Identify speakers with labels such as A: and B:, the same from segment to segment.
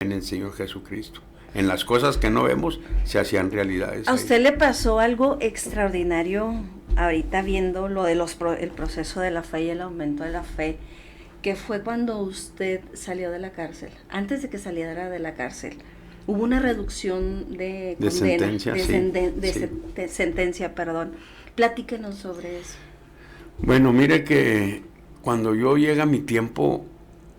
A: en el Señor Jesucristo. En las cosas que no vemos se hacían realidades.
B: ¿A usted le pasó algo extraordinario ahorita viendo lo de el proceso de la fe y el aumento de la fe, que fue cuando usted salió de la cárcel? Antes de que saliera de la cárcel, hubo una reducción de condena,
A: sentencia,
B: de sentencia, perdón. Platíquenos sobre eso.
A: Bueno, mire que cuando yo llega mi tiempo,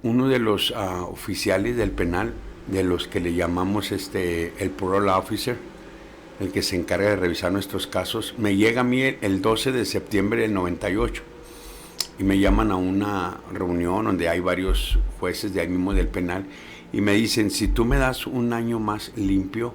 A: uno de los oficiales del penal, de los que le llamamos el parole officer, el que se encarga de revisar nuestros casos, me llega a mí el 12 de septiembre del 98 y me llaman a una reunión donde hay varios jueces de ahí mismo del penal y me dicen, si tú me das un año más limpio,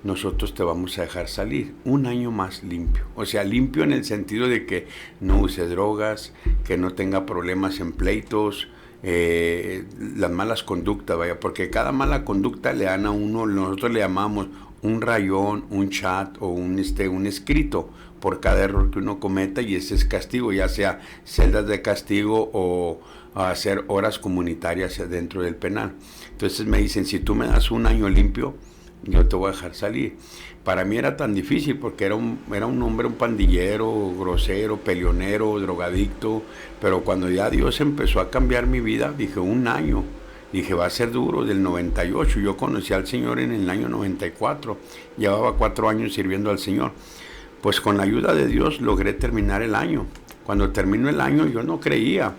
A: nosotros te vamos a dejar salir. Un año más limpio. O sea, limpio en el sentido de que no use drogas, que no tenga problemas en pleitos, las malas conductas, vaya, porque cada mala conducta le dan a uno, nosotros le llamamos un rayón, un chat o un escrito por cada error que uno cometa, y ese es castigo, ya sea celdas de castigo o hacer horas comunitarias dentro del penal. Entonces me dicen, si tú me das un año limpio, yo te voy a dejar salir. Para mí era tan difícil porque era un hombre, un pandillero, grosero, peleonero, drogadicto, pero cuando ya Dios empezó a cambiar mi vida, dije, un año, dije, va a ser duro. Del 98, yo conocí al Señor en el año 94, llevaba 4 años sirviendo al Señor. Pues con la ayuda de Dios logré terminar el año. Cuando terminó el año yo no creía,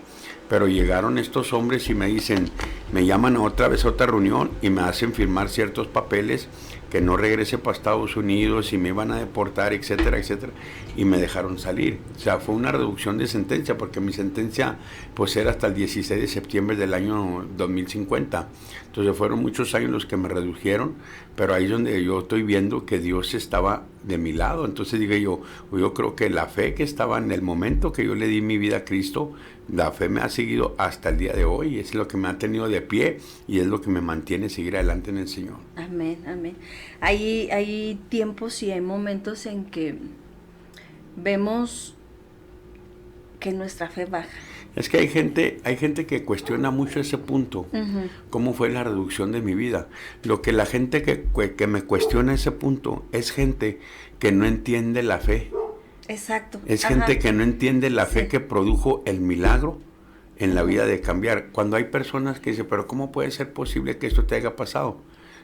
A: pero llegaron estos hombres y me dicen, me llaman otra vez a otra reunión y me hacen firmar ciertos papeles que no regrese para Estados Unidos y me iban a deportar, etcétera, etcétera, y me dejaron salir. O sea, fue una reducción de sentencia, porque mi sentencia pues era hasta el 16 de septiembre del año 2050. Entonces fueron muchos años los que me redujeron, pero ahí es donde yo estoy viendo que Dios estaba de mi lado. Entonces dije yo creo que la fe que estaba en el momento que yo le di mi vida a Cristo, la fe me ha seguido hasta el día de hoy, es lo que me ha tenido de pie y es lo que me mantiene seguir adelante en el Señor.
B: Amén, amén. Hay tiempos y hay momentos en que vemos que nuestra fe baja.
A: Es que hay gente que cuestiona mucho ese punto, cómo fue la reducción de mi vida. Lo que la gente que me cuestiona ese punto es gente que no entiende la fe.
B: Exacto.
A: Es gente que no entiende la fe que produjo el milagro en la vida de cambiar. Cuando hay personas que dicen, pero ¿cómo puede ser posible que esto te haya pasado?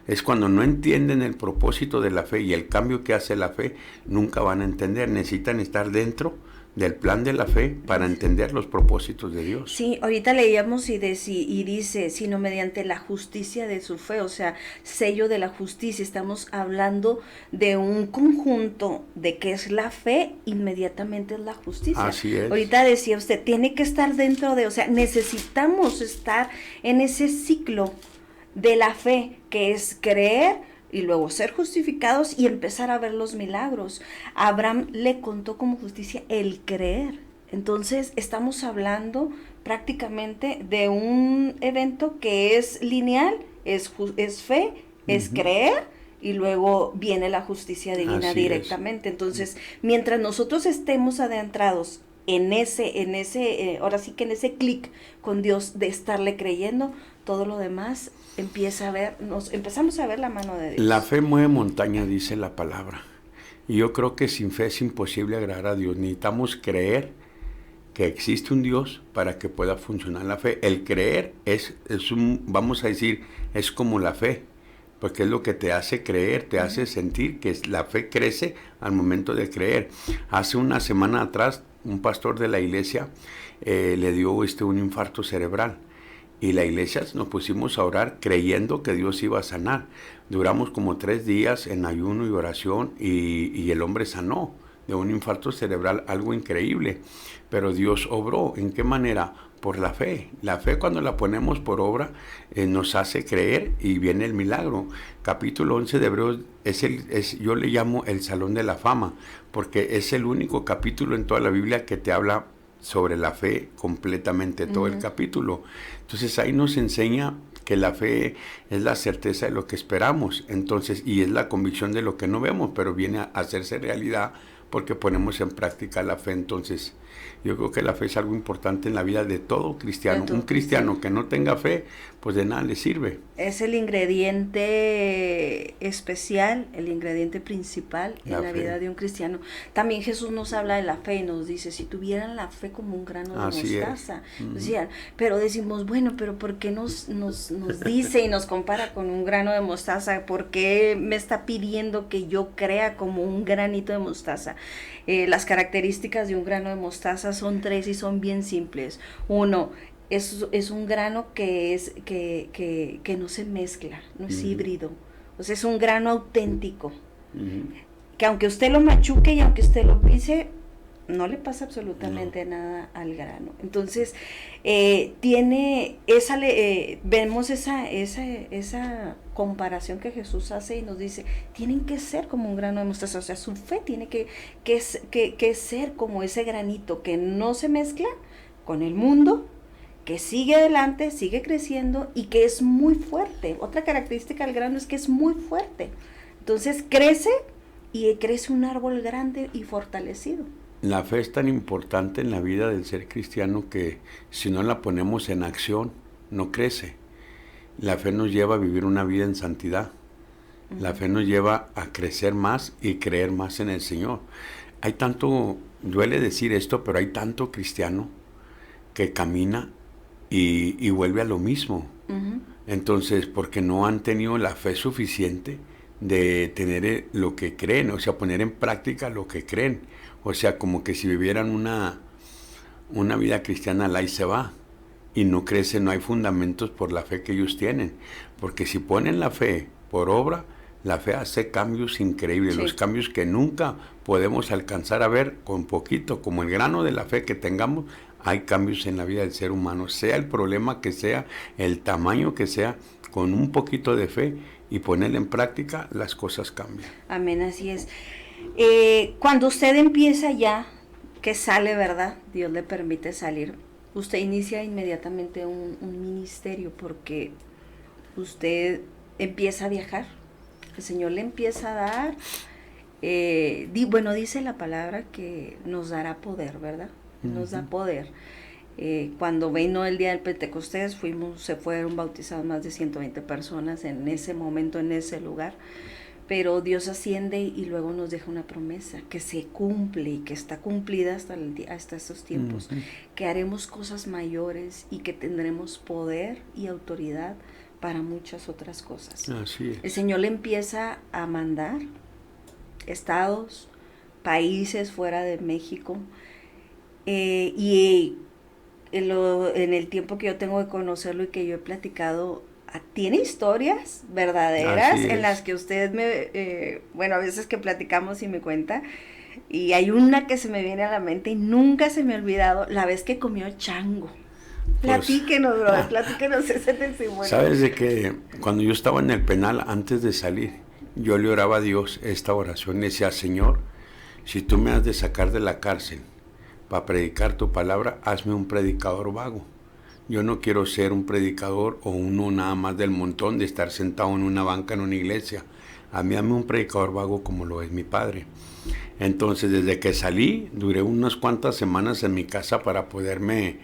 A: Es cuando no entienden el propósito de la fe y el cambio que hace la fe, nunca van a entender. Necesitan estar dentro del plan de la fe para entender los propósitos de Dios.
B: Sí, ahorita leíamos y dice, sino mediante la justicia de su fe, o sea, sello de la justicia. Estamos hablando de un conjunto de que es la fe, inmediatamente es la justicia.
A: Así es.
B: Ahorita decía usted, tiene que estar dentro de, o sea, necesitamos estar en ese ciclo de la fe, que es creer y luego ser justificados y empezar a ver los milagros. Abraham le contó como justicia el creer. Entonces estamos hablando prácticamente de un evento que es lineal, es fe, es creer, y luego viene la justicia divina directamente. Entonces, mientras nosotros estemos adentrados en ese ahora sí que en ese clic con Dios de estarle creyendo, todo lo demás empezamos a ver la mano de Dios.
A: La fe mueve montaña, dice la palabra. Y yo creo que sin fe es imposible agradar a Dios. Necesitamos creer que existe un Dios para que pueda funcionar la fe. El creer vamos a decir, es como la fe, porque es lo que te hace creer, te hace sentir que la fe crece al momento de creer. Hace una semana atrás, un pastor de la iglesia le dio un infarto cerebral. Y la iglesia nos pusimos a orar creyendo que Dios iba a sanar. Duramos como 3 días en ayuno y oración y el hombre sanó de un infarto cerebral, algo increíble. Pero Dios obró. ¿En qué manera? Por la fe. La fe, cuando la ponemos por obra, nos hace creer y viene el milagro. Capítulo 11 de Hebreos yo le llamo el Salón de la Fama, porque es el único capítulo en toda la Biblia que te habla sobre la fe completamente, todo el capítulo. Entonces ahí nos enseña que la fe es la certeza de lo que esperamos, entonces, y es la convicción de lo que no vemos, pero viene a hacerse realidad porque ponemos en práctica la fe. Entonces Yo creo que la fe es algo importante en la vida de todo cristiano.
B: De todo
A: Un cristiano
B: cristiano.
A: que no tenga fe, pues de nada le sirve.
B: Es el ingrediente especial, el ingrediente principal en
A: La
B: la
A: fe.
B: vida de un cristiano. También Jesús nos habla de la fe y nos dice, si tuvieran la fe como un grano de
A: Así es.
B: mostaza. Decían, pero decimos, bueno, pero ¿por qué nos dice y nos compara con un grano de mostaza? ¿Por qué me está pidiendo que yo crea como un granito de mostaza? Las características de un grano de mostaza son 3 y son bien simples. Uno, es un grano que no se mezcla, no es híbrido. O sea, es un grano auténtico. Que aunque usted lo machuque y aunque usted lo pise, no le pasa absolutamente nada al grano. Entonces, vemos esa comparación que Jesús hace y nos dice, tienen que ser como un grano de mostaza, o sea, su fe tiene que ser como ese granito que no se mezcla con el mundo, que sigue adelante, sigue creciendo y que es muy fuerte. Otra característica del grano es que es muy fuerte. Entonces crece y crece un árbol grande y fortalecido.
A: La fe es tan importante en la vida del ser cristiano que si no la ponemos en acción, no crece. La fe nos lleva a vivir una vida en santidad. La fe nos lleva a crecer más y creer más en el Señor. Hay tanto, duele decir esto, pero hay tanto cristiano que camina y vuelve a lo mismo. Entonces, porque no han tenido la fe suficiente de tener lo que creen, o sea, poner en práctica lo que creen. O sea, como que si vivieran una vida cristiana al ahí se va y no crece, no hay fundamentos por la fe que ellos tienen. Porque si ponen la fe por obra, la fe hace cambios increíbles,
B: Sí.
A: los cambios que nunca podemos alcanzar a ver con poquito, como el grano de la fe que tengamos, hay cambios en la vida del ser humano, sea el problema que sea, el tamaño que sea, con un poquito de fe y ponerla en práctica, las cosas cambian.
B: Amén, así es. Cuando usted empieza ya, que sale, ¿verdad? Dios le permite salir. Usted inicia inmediatamente un ministerio porque usted empieza a viajar. El Señor le empieza a dar, dice la palabra que nos dará poder, ¿verdad? Nos da poder. Cuando vino el día del Pentecostés, se fueron bautizadas más de 120 personas en ese momento, en ese lugar. Pero Dios asciende y luego nos deja una promesa que se cumple y que está cumplida hasta estos tiempos, que haremos cosas mayores y que tendremos poder y autoridad para muchas otras cosas.
A: Así es.
B: El Señor le empieza a mandar estados, países fuera de México, y en el tiempo que yo tengo de conocerlo y que yo he platicado, tiene historias verdaderas en las que usted a veces que platicamos y me cuenta, y hay una que se me viene a la mente y nunca se me ha olvidado, la vez que comió chango. Platíquenos, brother, platíquenos ese testimonio.
A: Sabes de que cuando yo estaba en el penal, antes de salir, yo le oraba a Dios esta oración, le decía, Señor, si tú me has de sacar de la cárcel para predicar tu palabra, hazme un predicador vago. Yo no quiero ser un predicador o uno nada más del montón de estar sentado en una banca en una iglesia. A mí dame un predicador vago como lo es mi padre. Entonces, desde que salí, duré unas cuantas semanas en mi casa para poderme,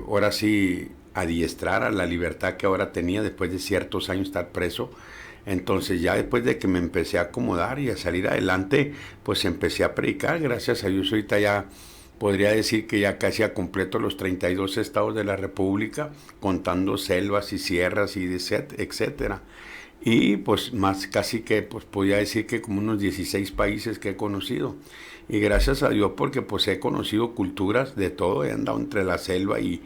A: ahora sí, adiestrar a la libertad que ahora tenía después de ciertos años estar preso. Entonces, ya después de que me empecé a acomodar y a salir adelante, pues empecé a predicar. Gracias a Dios, ahorita ya podría decir que ya casi a completo los 32 estados de la República, contando selvas y sierras y etcétera. Y pues más casi que, pues podría decir que como unos 16 países que he conocido. Y gracias a Dios porque pues he conocido culturas de todo, he andado entre la selva y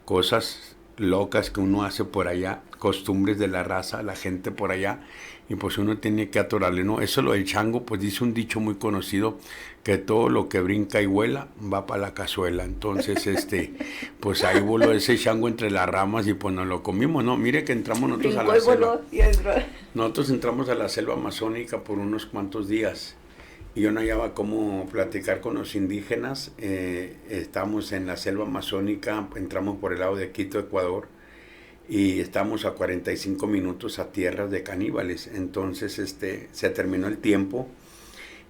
A: cosas locas que uno hace por allá, costumbres de la raza, la gente por allá, y pues uno tiene que atorarle, ¿no? Eso lo del chango, pues dice un dicho muy conocido, que todo lo que brinca y vuela va para la cazuela. Entonces, pues ahí voló ese chango entre las ramas y pues nos lo comimos, ¿no? Mire que entramos nosotros a la selva. Nosotros entramos a la selva amazónica por unos cuantos días y yo no hallaba cómo platicar con los indígenas. Estamos en la selva amazónica, entramos por el lado de Quito, Ecuador, y estamos a 45 minutos a tierras de caníbales. Entonces se terminó el tiempo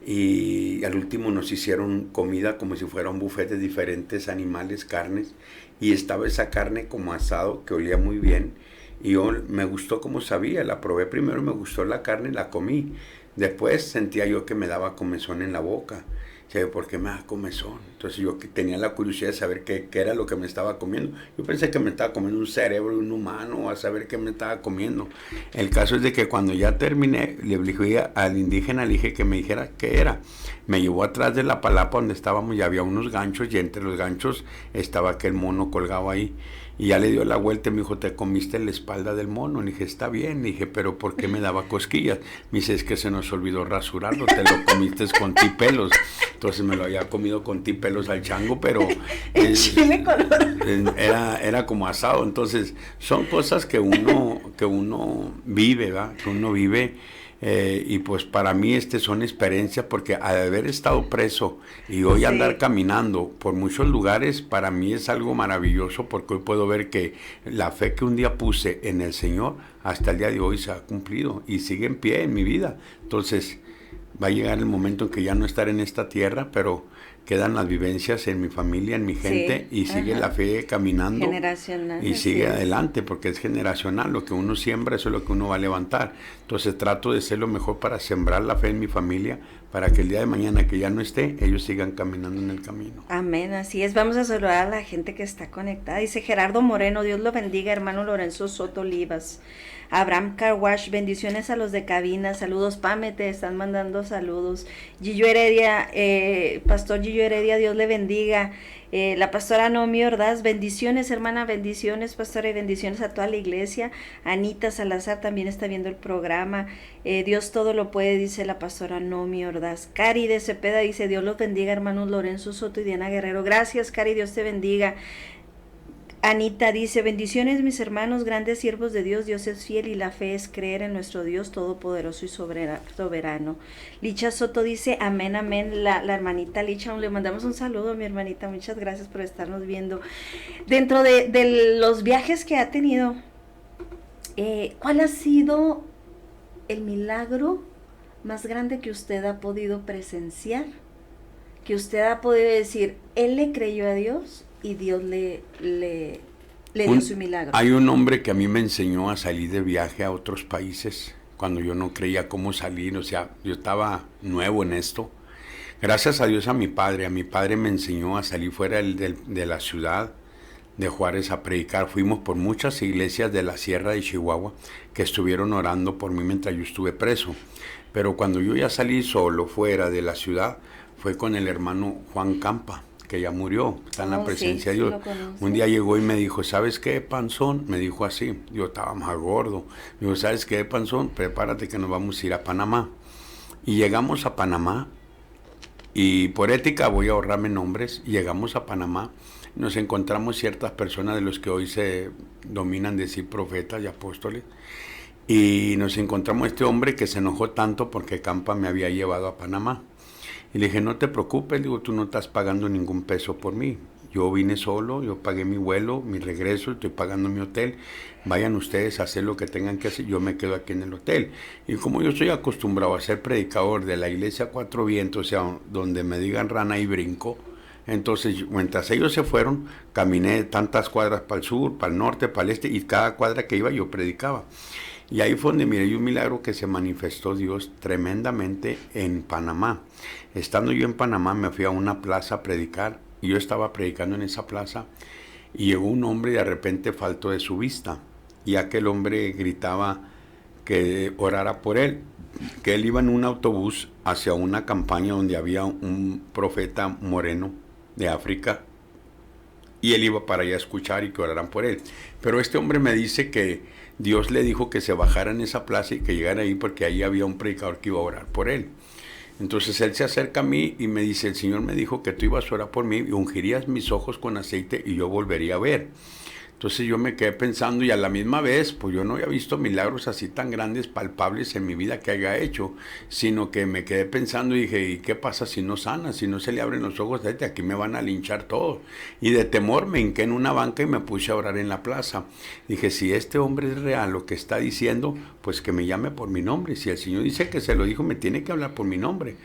A: y al último nos hicieron comida como si fuera un buffet de diferentes animales, carnes, y estaba esa carne como asado que olía muy bien, y yo me gustó como sabía, la probé primero, me gustó la carne, la comí, después sentía yo que me daba comezón en la boca. ¿Por qué me da comezón? Entonces yo tenía la curiosidad de saber qué era lo que me estaba comiendo. Yo pensé que me estaba comiendo un cerebro de un humano, a saber qué me estaba comiendo. El caso es de que cuando ya terminé, le dije al indígena, le dije que me dijera qué era. Me llevó atrás de la palapa donde estábamos y había unos ganchos, y entre los ganchos estaba aquel mono colgado ahí. Y ya le dio la vuelta y me dijo, te comiste la espalda del mono. Le dije, está bien. Le dije, pero ¿por qué me daba cosquillas? Me dice, es que se nos olvidó rasurarlo, te lo comiste con tipelos. Entonces me lo había comido con tipelos al chango, pero
B: chile colorado.
A: Era como asado. Entonces son cosas que uno vive, ¿verdad? Que uno vive. Y pues para mí son experiencias, porque al haber estado preso y hoy andar caminando por muchos lugares, para mí es algo maravilloso, porque hoy puedo ver que la fe que un día puse en el Señor hasta el día de hoy se ha cumplido y sigue en pie en mi vida. Entonces va a llegar el momento en que ya no estaré en esta tierra, pero quedan las vivencias en mi familia, en mi gente, y sigue la fe caminando.
B: Generacional.
A: Y sigue adelante, porque es generacional. Lo que uno siembra, eso es lo que uno va a levantar. Entonces trato de ser lo mejor para sembrar la fe en mi familia, para que el día de mañana que ya no esté, ellos sigan caminando en el camino.
B: Amén, así es. Vamos a saludar a la gente que está conectada. Dice Gerardo Moreno, Dios lo bendiga, hermano Lorenzo Soto Olivas. Abraham Carwash, bendiciones a los de cabina, saludos. Pame, te están mandando saludos. Gillo Heredia, Pastor Gillo Heredia, Dios le bendiga. La pastora Nomi Ordaz, bendiciones hermana, bendiciones pastora, y bendiciones a toda la iglesia. Anita Salazar también está viendo el programa. Dios todo lo puede, dice la pastora Nomi Ordaz. Cari de Cepeda dice, Dios los bendiga hermanos Lorenzo Soto y Diana Guerrero. Gracias Cari, Dios te bendiga. Anita dice, bendiciones mis hermanos, grandes siervos de Dios, Dios es fiel y la fe es creer en nuestro Dios todopoderoso y soberano. Licha Soto dice, amén, amén, la hermanita Licha, le mandamos un saludo a mi hermanita, muchas gracias por estarnos viendo. Dentro de los viajes que ha tenido, ¿cuál ha sido el milagro más grande que usted ha podido presenciar? Que usted ha podido decir, él le creyó a Dios y Dios le dio su milagro.
A: Hay un hombre que a mí me enseñó a salir de viaje a otros países cuando yo no creía cómo salir, o sea, yo estaba nuevo en esto. Gracias a Dios a mi padre me enseñó a salir fuera de la ciudad de Juárez a predicar. Fuimos por muchas iglesias de la Sierra de Chihuahua que estuvieron orando por mí mientras yo estuve preso. Pero cuando yo ya salí solo fuera de la ciudad, fue con el hermano Juan Campa, que ya murió, está en la presencia de Dios. Un día llegó y me dijo, ¿sabes qué, panzón? Me dijo así, yo estaba más gordo. Me dijo, ¿sabes qué, panzón? Prepárate que nos vamos a ir a Panamá. Y llegamos a Panamá, y por ética voy a ahorrarme nombres, y llegamos a Panamá, nos encontramos ciertas personas de los que hoy se dominan decir profetas y apóstoles, y nos encontramos este hombre que se enojó tanto porque Campa me había llevado a Panamá. Y le dije, no te preocupes, digo, tú no estás pagando ningún peso por mí. Yo vine solo, yo pagué mi vuelo, mi regreso, estoy pagando mi hotel. Vayan ustedes a hacer lo que tengan que hacer, yo me quedo aquí en el hotel. Y como yo estoy acostumbrado a ser predicador de la iglesia Cuatro Vientos, o sea, donde me digan rana y brinco, entonces mientras ellos se fueron, caminé tantas cuadras para el sur, para el norte, para el este, y cada cuadra que iba yo predicaba. Y ahí fue donde miré un milagro que se manifestó Dios tremendamente en Panamá. Estando yo en Panamá me fui a una plaza a predicar, y yo estaba predicando en esa plaza, y llegó un hombre y de repente faltó de su vista. Y aquel hombre gritaba que orara por él, que él iba en un autobús hacia una campaña donde había un profeta moreno de África, y él iba para allá a escuchar y que oraran por él. Pero este hombre me dice que Dios le dijo que se bajara en esa plaza y que llegara ahí porque ahí había un predicador que iba a orar por él. Entonces él se acerca a mí y me dice, el Señor me dijo que tú ibas a orar por mí y ungirías mis ojos con aceite y yo volvería a ver. Entonces yo me quedé pensando y a la misma vez, pues yo no había visto milagros así tan grandes, palpables en mi vida que haya hecho, sino que me quedé pensando y dije, ¿y qué pasa si no sana? Si no se le abren los ojos, desde aquí me van a linchar todos. Y de temor me hinqué en una banca y me puse a orar en la plaza. Dije, si este hombre es real lo que está diciendo, pues que me llame por mi nombre. Si el Señor dice que se lo dijo, me tiene que hablar por mi nombre.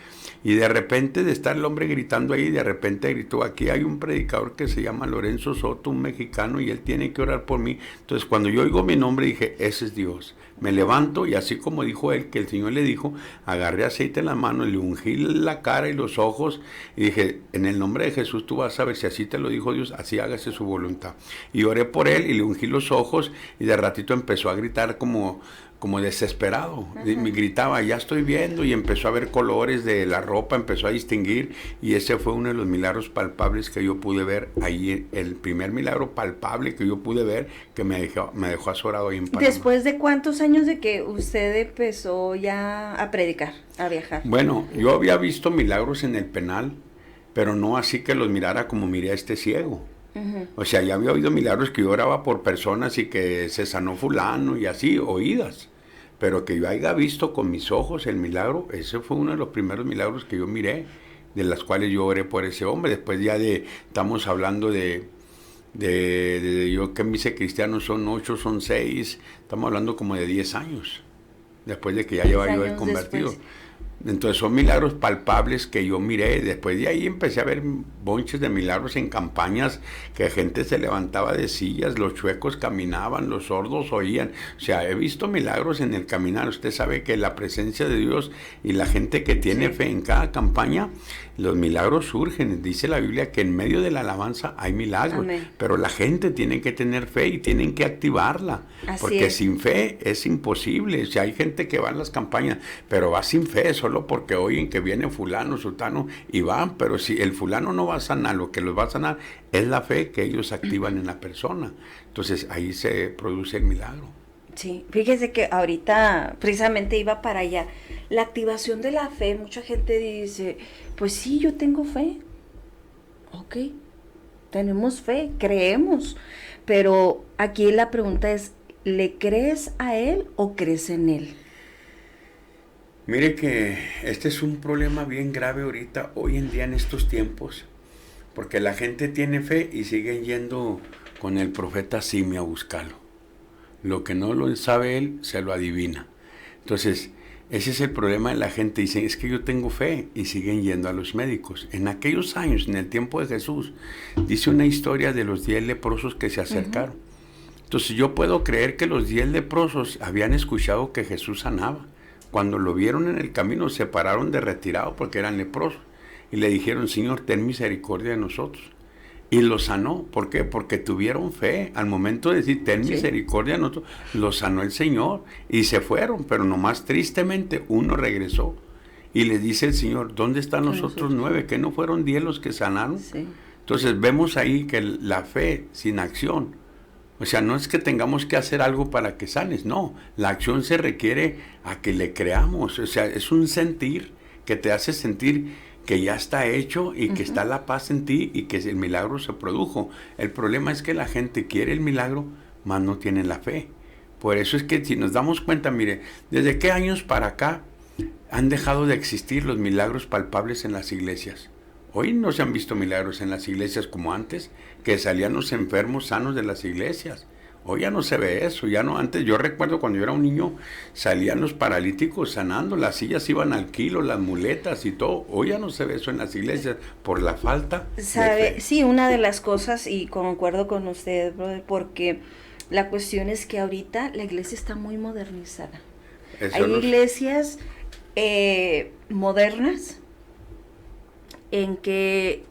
A: Y de repente, de estar el hombre gritando ahí, de repente gritó, aquí hay un predicador que se llama Lorenzo Soto, un mexicano, y él tiene que orar por mí. Entonces, cuando yo oigo mi nombre, dije, ese es Dios. Me levanto y así como dijo él, que el Señor le dijo, agarré aceite en la mano, le ungí la cara y los ojos, y dije, en el nombre de Jesús tú vas a ver, si así te lo dijo Dios, así hágase su voluntad. Y oré por él y le ungí los ojos, y de ratito empezó a gritar como desesperado. Me gritaba, ya estoy viendo, y empezó a ver colores de la ropa, empezó a distinguir, y ese fue uno de los milagros palpables que yo pude ver ahí, el primer milagro palpable que yo pude ver, que me dejó azorado ahí en Panamá.
B: ¿Después de cuántos años de que usted empezó ya a predicar, a viajar?
A: Bueno, yo había visto milagros en el penal, pero no así que los mirara como miré a este ciego. O sea, ya había oído milagros que yo oraba por personas y que se sanó fulano y así, oídas. Pero que yo haya visto con mis ojos el milagro, ese fue uno de los primeros milagros que yo miré, de las cuales yo oré por ese hombre. Después ya estamos hablando de yo que me hice cristiano, son 8, son 6, estamos hablando como de 10 años, después de que ya llevaba yo el convertido. Después. Entonces son milagros palpables que yo miré. Después de ahí empecé a ver bonches de milagros en campañas, que gente se levantaba de sillas, los chuecos caminaban, los sordos oían. O sea, he visto milagros en el caminar. Usted sabe que la presencia de Dios y la gente que tiene fe en cada campaña, los milagros surgen. Dice la Biblia que en medio de la alabanza hay milagros. Amén. Pero la gente tiene que tener fe y tienen que activarla. Así porque sin fe es imposible. O sea, hay gente que va en las campañas, pero va sin fe, solo porque oyen que viene fulano, sultano, y van. Pero si el fulano no va a sanar, lo que los va a sanar es la fe que ellos activan en la persona. Entonces ahí se produce el milagro.
B: Sí, fíjese que ahorita precisamente iba para allá. La activación de la fe, mucha gente dice, pues sí, yo tengo fe. Ok, tenemos fe, creemos. Pero aquí la pregunta es, ¿le crees a Él o crees en Él?
A: Mire que este es un problema bien grave ahorita, hoy en día en estos tiempos, porque la gente tiene fe y siguen yendo con el profeta Simia a buscarlo. Lo que no lo sabe él, se lo adivina. Entonces, ese es el problema de la gente. Dicen, es que yo tengo fe, y siguen yendo a los médicos. En aquellos años, en el tiempo de Jesús, dice una historia de los 10 leprosos que se acercaron. Entonces, yo puedo creer que los 10 leprosos habían escuchado que Jesús sanaba. Cuando lo vieron en el camino, se pararon de retirado porque eran leprosos. Y le dijeron, Señor, ten misericordia de nosotros. Y lo sanó. ¿Por qué? Porque tuvieron fe. Al momento de decir, ten misericordia de nosotros, lo sanó el Señor. Y se fueron, pero nomás tristemente uno regresó. Y le dice el Señor, ¿dónde están los otros 9? ¿Que no fueron 10 los que sanaron? Sí. Entonces vemos ahí que la fe sin acción, o sea, no es que tengamos que hacer algo para que sanes, no. La acción se requiere a que le creamos. O sea, es un sentir que te hace sentir que ya está hecho y que está la paz en ti y que el milagro se produjo. El problema es que la gente quiere el milagro, mas no tiene la fe. Por eso es que si nos damos cuenta, mire, ¿desde qué años para acá han dejado de existir los milagros palpables en las iglesias? Hoy no se han visto milagros en las iglesias como antes, que salían los enfermos sanos de las iglesias. Hoy ya no se ve eso, ya no. Antes, yo recuerdo cuando yo era un niño, salían los paralíticos sanando, las sillas iban al kilo, las muletas y todo. Hoy ya no se ve eso en las iglesias por la falta de fe.
B: Sí, una de las cosas, y concuerdo con usted, brother, porque la cuestión es que ahorita la iglesia está muy modernizada. Hay iglesias modernas en que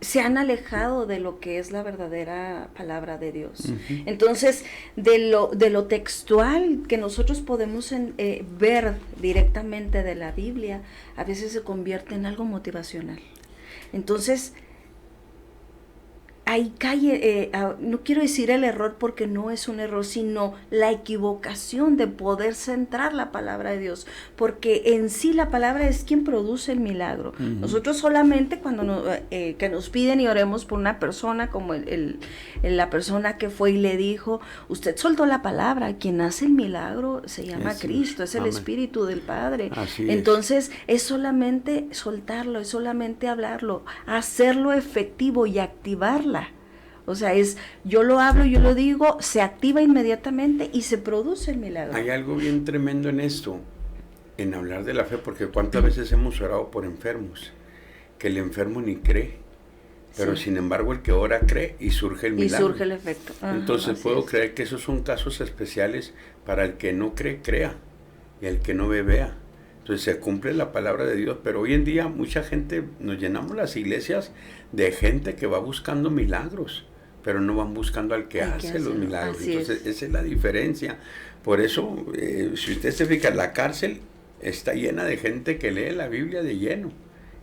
B: se han alejado de lo que es la verdadera palabra de Dios. Entonces, de lo textual que nosotros podemos ver directamente de la Biblia, a veces se convierte en algo motivacional. Entonces, ahí cae, no quiero decir el error porque no es un error, sino la equivocación de poder centrar la palabra de Dios, porque en sí la palabra es quien produce el milagro. Nosotros solamente cuando que nos piden y oremos por una persona, como la persona que fue y le dijo, usted soltó la palabra, quien hace el milagro se llama Cristo, es el Espíritu del Padre. Entonces es solamente soltarlo, es solamente hablarlo, hacerlo efectivo y activarla. O sea, yo lo hablo, yo lo digo, se activa inmediatamente y se produce el milagro.
A: Hay algo bien tremendo en esto, en hablar de la fe, porque cuántas veces hemos orado por enfermos, que el enfermo ni cree, pero sin embargo el que ora cree y surge el milagro.
B: Y surge el efecto.
A: Entonces puedo creer que esos son casos especiales para el que no cree, crea, y el que no ve, vea. Entonces se cumple la palabra de Dios, pero hoy en día mucha gente, nos llenamos las iglesias de gente que va buscando milagros, pero no van buscando al que hace los milagros. Entonces esa es la diferencia. Por eso, si usted se fija, la cárcel está llena de gente que lee la Biblia de lleno.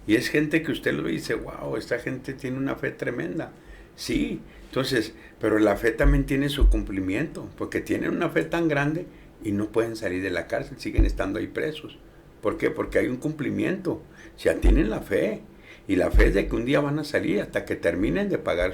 A: Y es gente que usted lo ve y dice, wow, esta gente tiene una fe tremenda. Sí, entonces, pero la fe también tiene su cumplimiento, porque tienen una fe tan grande y no pueden salir de la cárcel, siguen estando ahí presos. ¿Por qué? Porque hay un cumplimiento. Ya tienen la fe. Y la fe es de que un día van a salir hasta que terminen de pagar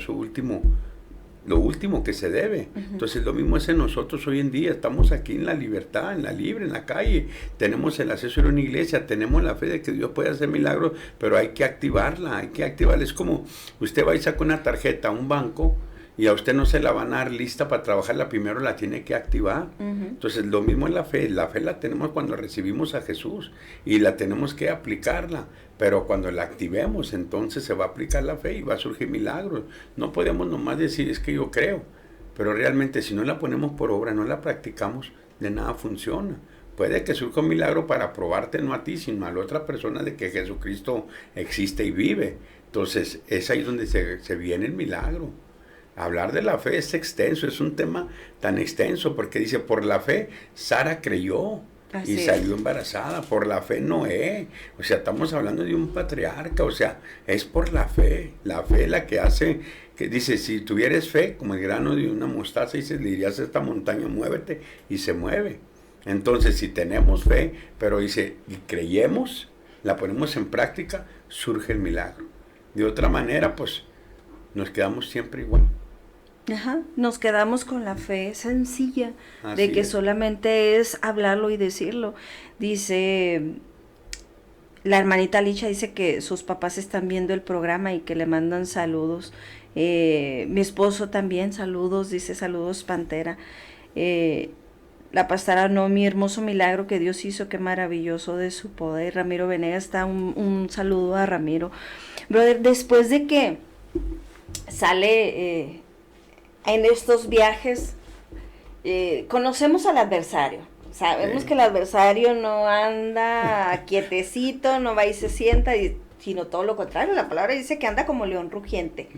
A: lo último que se debe. Entonces lo mismo es en nosotros hoy en día. Estamos aquí en la libertad, en la libre, en la calle. Tenemos el acceso a una iglesia, tenemos la fe de que Dios puede hacer milagros, pero hay que activarla, hay que activarla. Es como usted va y saca una tarjeta a un banco y a usted no se la van a dar lista para trabajarla, primero la tiene que activar. Entonces lo mismo es la fe la tenemos cuando recibimos a Jesús y la tenemos que aplicarla, pero cuando la activemos entonces se va a aplicar la fe y va a surgir milagros. No podemos nomás decir es que yo creo, pero realmente si no la ponemos por obra, no la practicamos, de nada funciona. Puede que surja un milagro para probarte no a ti, sino a la otra persona de que Jesucristo existe y vive. Entonces es ahí donde se viene el milagro. Hablar de la fe es extenso, es un tema tan extenso, porque dice, por la fe Sara creyó y salió embarazada, por la fe Noé, o sea, estamos hablando de un patriarca, o sea, es por la fe la que hace, que dice, si tuvieres fe, como el grano de una mostaza, dice, le dirías a esta montaña, muévete, y se mueve. Entonces, si tenemos fe, pero dice, y creyemos, la ponemos en práctica, surge el milagro. De otra manera, pues, nos quedamos siempre igual.
B: Nos quedamos con la fe sencilla de que solamente es hablarlo y decirlo. Dice, la hermanita Licha dice que sus papás están viendo el programa y que le mandan saludos. Mi esposo también, saludos, dice saludos Pantera. La pastora mi hermoso milagro que Dios hizo, qué maravilloso de su poder. Ramiro Venegas está un saludo a Ramiro. Brother, después de que sale en estos viajes, conocemos al adversario. Sabemos que el adversario no anda quietecito, no va y se sienta, sino todo lo contrario. La palabra dice que anda como león rugiente.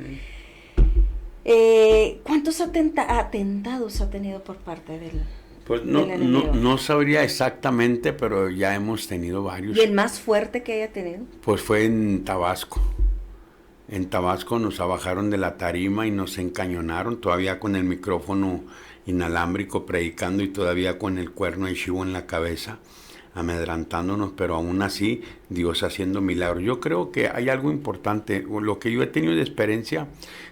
B: ¿Cuántos atentados ha tenido por parte del
A: Pues no sabría exactamente, pero ya hemos tenido varios.
B: ¿Y el más fuerte que haya tenido?
A: Pues fue en Tabasco. En Tabasco nos abajaron de la tarima y nos encañonaron, todavía con el micrófono inalámbrico predicando y todavía con el cuerno de chivo en la cabeza, amedrantándonos, pero aún así Dios haciendo milagros. Yo creo que hay algo importante, lo que yo he tenido de experiencia,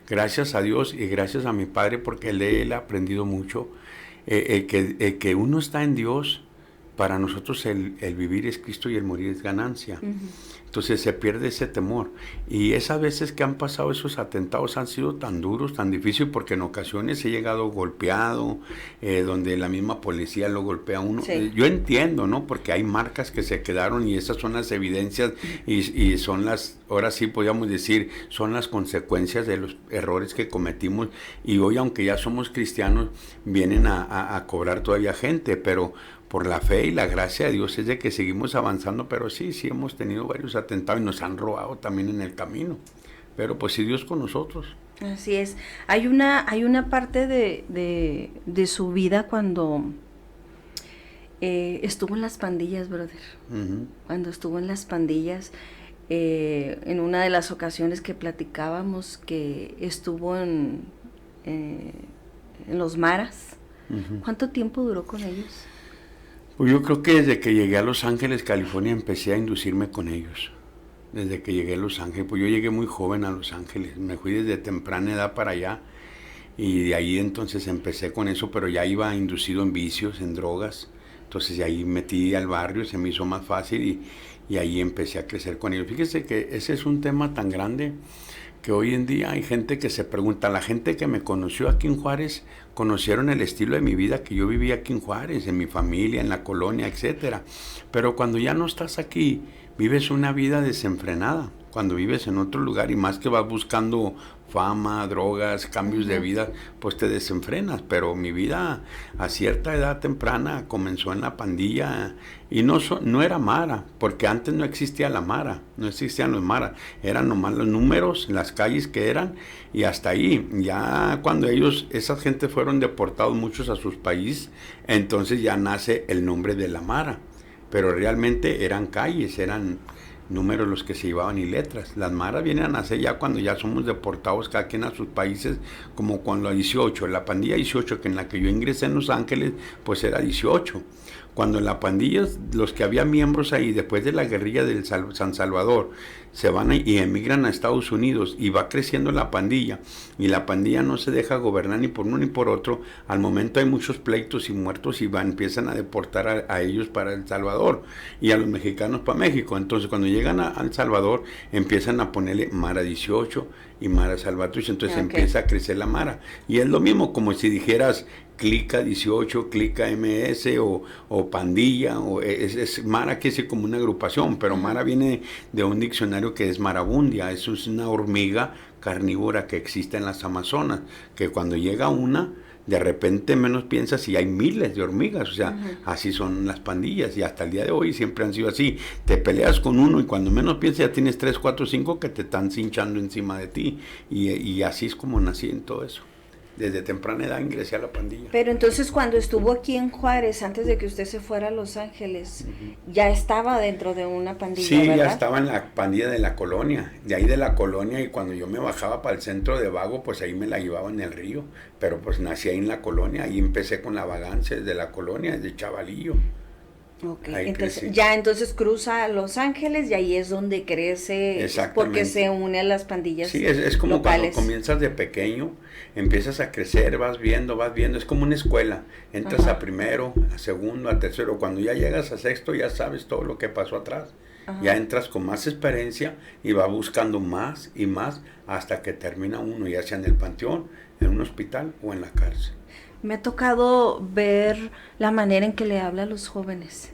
A: gracias a Dios y gracias a mi padre, porque él ha aprendido mucho, que uno está en Dios, para nosotros el vivir es Cristo y el morir es ganancia. Entonces se pierde ese temor. Y esas veces que han pasado esos atentados han sido tan duros, tan difíciles, porque en ocasiones he llegado golpeado, donde la misma policía lo golpea a uno. Yo entiendo, ¿no? Porque hay marcas que se quedaron y esas son las evidencias y son las, ahora sí podríamos decir, son las consecuencias de los errores que cometimos. Y hoy, aunque ya somos cristianos, vienen a cobrar todavía gente, pero por la fe y la gracia de Dios es de que seguimos avanzando, pero sí hemos tenido varios atentados y nos han robado también en el camino. Pero pues sí, Dios con nosotros.
B: Así es. Hay una parte de su vida cuando estuvo en las pandillas, brother. Cuando estuvo en las pandillas, en una de las ocasiones que platicábamos que estuvo en los Maras.
A: Ujú.
B: ¿Cuánto tiempo duró con ellos?
A: Pues yo creo que desde que llegué a Los Ángeles, California, empecé a inducirme con ellos. Desde que llegué a Los Ángeles, pues yo llegué muy joven a Los Ángeles, me fui desde temprana edad para allá y de ahí entonces empecé con eso, pero ya iba inducido en vicios, en drogas. Entonces de ahí metí al barrio, se me hizo más fácil y ahí empecé a crecer con ellos. Fíjese que ese es un tema tan grande que hoy en día hay gente que se pregunta, la gente que me conoció aquí en Juárez, conocieron el estilo de mi vida que yo vivía aquí en Juárez, en mi familia, en la colonia, etcétera. Pero cuando ya no estás aquí, vives una vida desenfrenada. Cuando vives en otro lugar y más que vas buscando fama, drogas, cambios de vida, pues te desenfrenas. Pero mi vida a cierta edad temprana comenzó en la pandilla y no era mara, porque antes no existía la mara, no existían los maras, eran nomás los números, las calles que eran y hasta ahí. Ya cuando esas gentes fueron deportados muchos a sus países, entonces ya nace el nombre de la mara. Pero realmente eran calles, eran números los que se llevaban y letras. Las maras vienen a nacer ya cuando ya somos deportados cada quien a sus países, como cuando a 18, la pandilla 18, que en la que yo ingresé en Los Ángeles, pues era 18. Cuando en la pandilla, los que había miembros ahí, después de la guerrilla del San Salvador, se van y emigran a Estados Unidos y va creciendo la pandilla y la pandilla no se deja gobernar ni por uno ni por otro. Al momento hay muchos pleitos y muertos y empiezan a deportar a ellos para El Salvador y a los mexicanos para México. Entonces cuando llegan a El Salvador empiezan a ponerle Mara 18 y Mara Salvatrucha, entonces empieza a crecer la Mara y es lo mismo como si dijeras Clica 18, Clica MS o Pandilla, es Mara, que es como una agrupación, pero Mara viene de un diccionario que es marabundia, eso es una hormiga carnívora que existe en las Amazonas, que cuando llega una, de repente menos piensas y hay miles de hormigas, o sea, así son las pandillas y hasta el día de hoy siempre han sido así, te peleas con uno y cuando menos piensas ya tienes 3, 4, 5 que te están cinchando encima de ti y así es como nací en todo eso. Desde temprana edad ingresé a la pandilla.
B: Pero entonces cuando estuvo aquí en Juárez, antes de que usted se fuera a Los Ángeles, ya estaba dentro de una pandilla,
A: sí,
B: ¿verdad?
A: ya estaba en la pandilla de la colonia, de ahí de la colonia, y cuando yo me bajaba para el centro de vago, pues ahí me la llevaba en el río, pero pues nací ahí en la colonia, ahí empecé con la vagancia desde la colonia, desde chavalillo.
B: Ok, entonces cruza a Los Ángeles y ahí es donde crece, porque se une a las pandillas.
A: Sí, es como
B: locales.
A: Cuando comienzas de pequeño, empiezas a crecer, vas viendo, es como una escuela, entras a primero, a segundo, a tercero, cuando ya llegas a sexto ya sabes todo lo que pasó atrás, ya entras con más experiencia y vas buscando más y más hasta que termina uno, ya sea en el panteón, en un hospital o en la cárcel.
B: Me ha tocado ver la manera en que le habla a los jóvenes,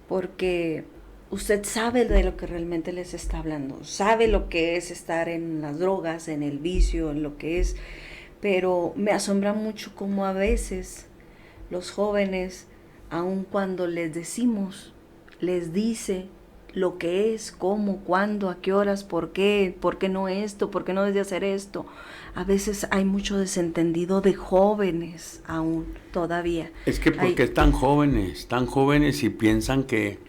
B: porque usted sabe de lo que realmente les está hablando, sabe lo que es estar en las drogas, en el vicio, en lo que es, pero me asombra mucho cómo a veces los jóvenes, aun cuando les decimos, les dice lo que es, cómo, cuándo, a qué horas, por qué no esto, por qué no debes hacer esto. A veces hay mucho desentendido de jóvenes aún todavía.
A: Es que porque están jóvenes y piensan que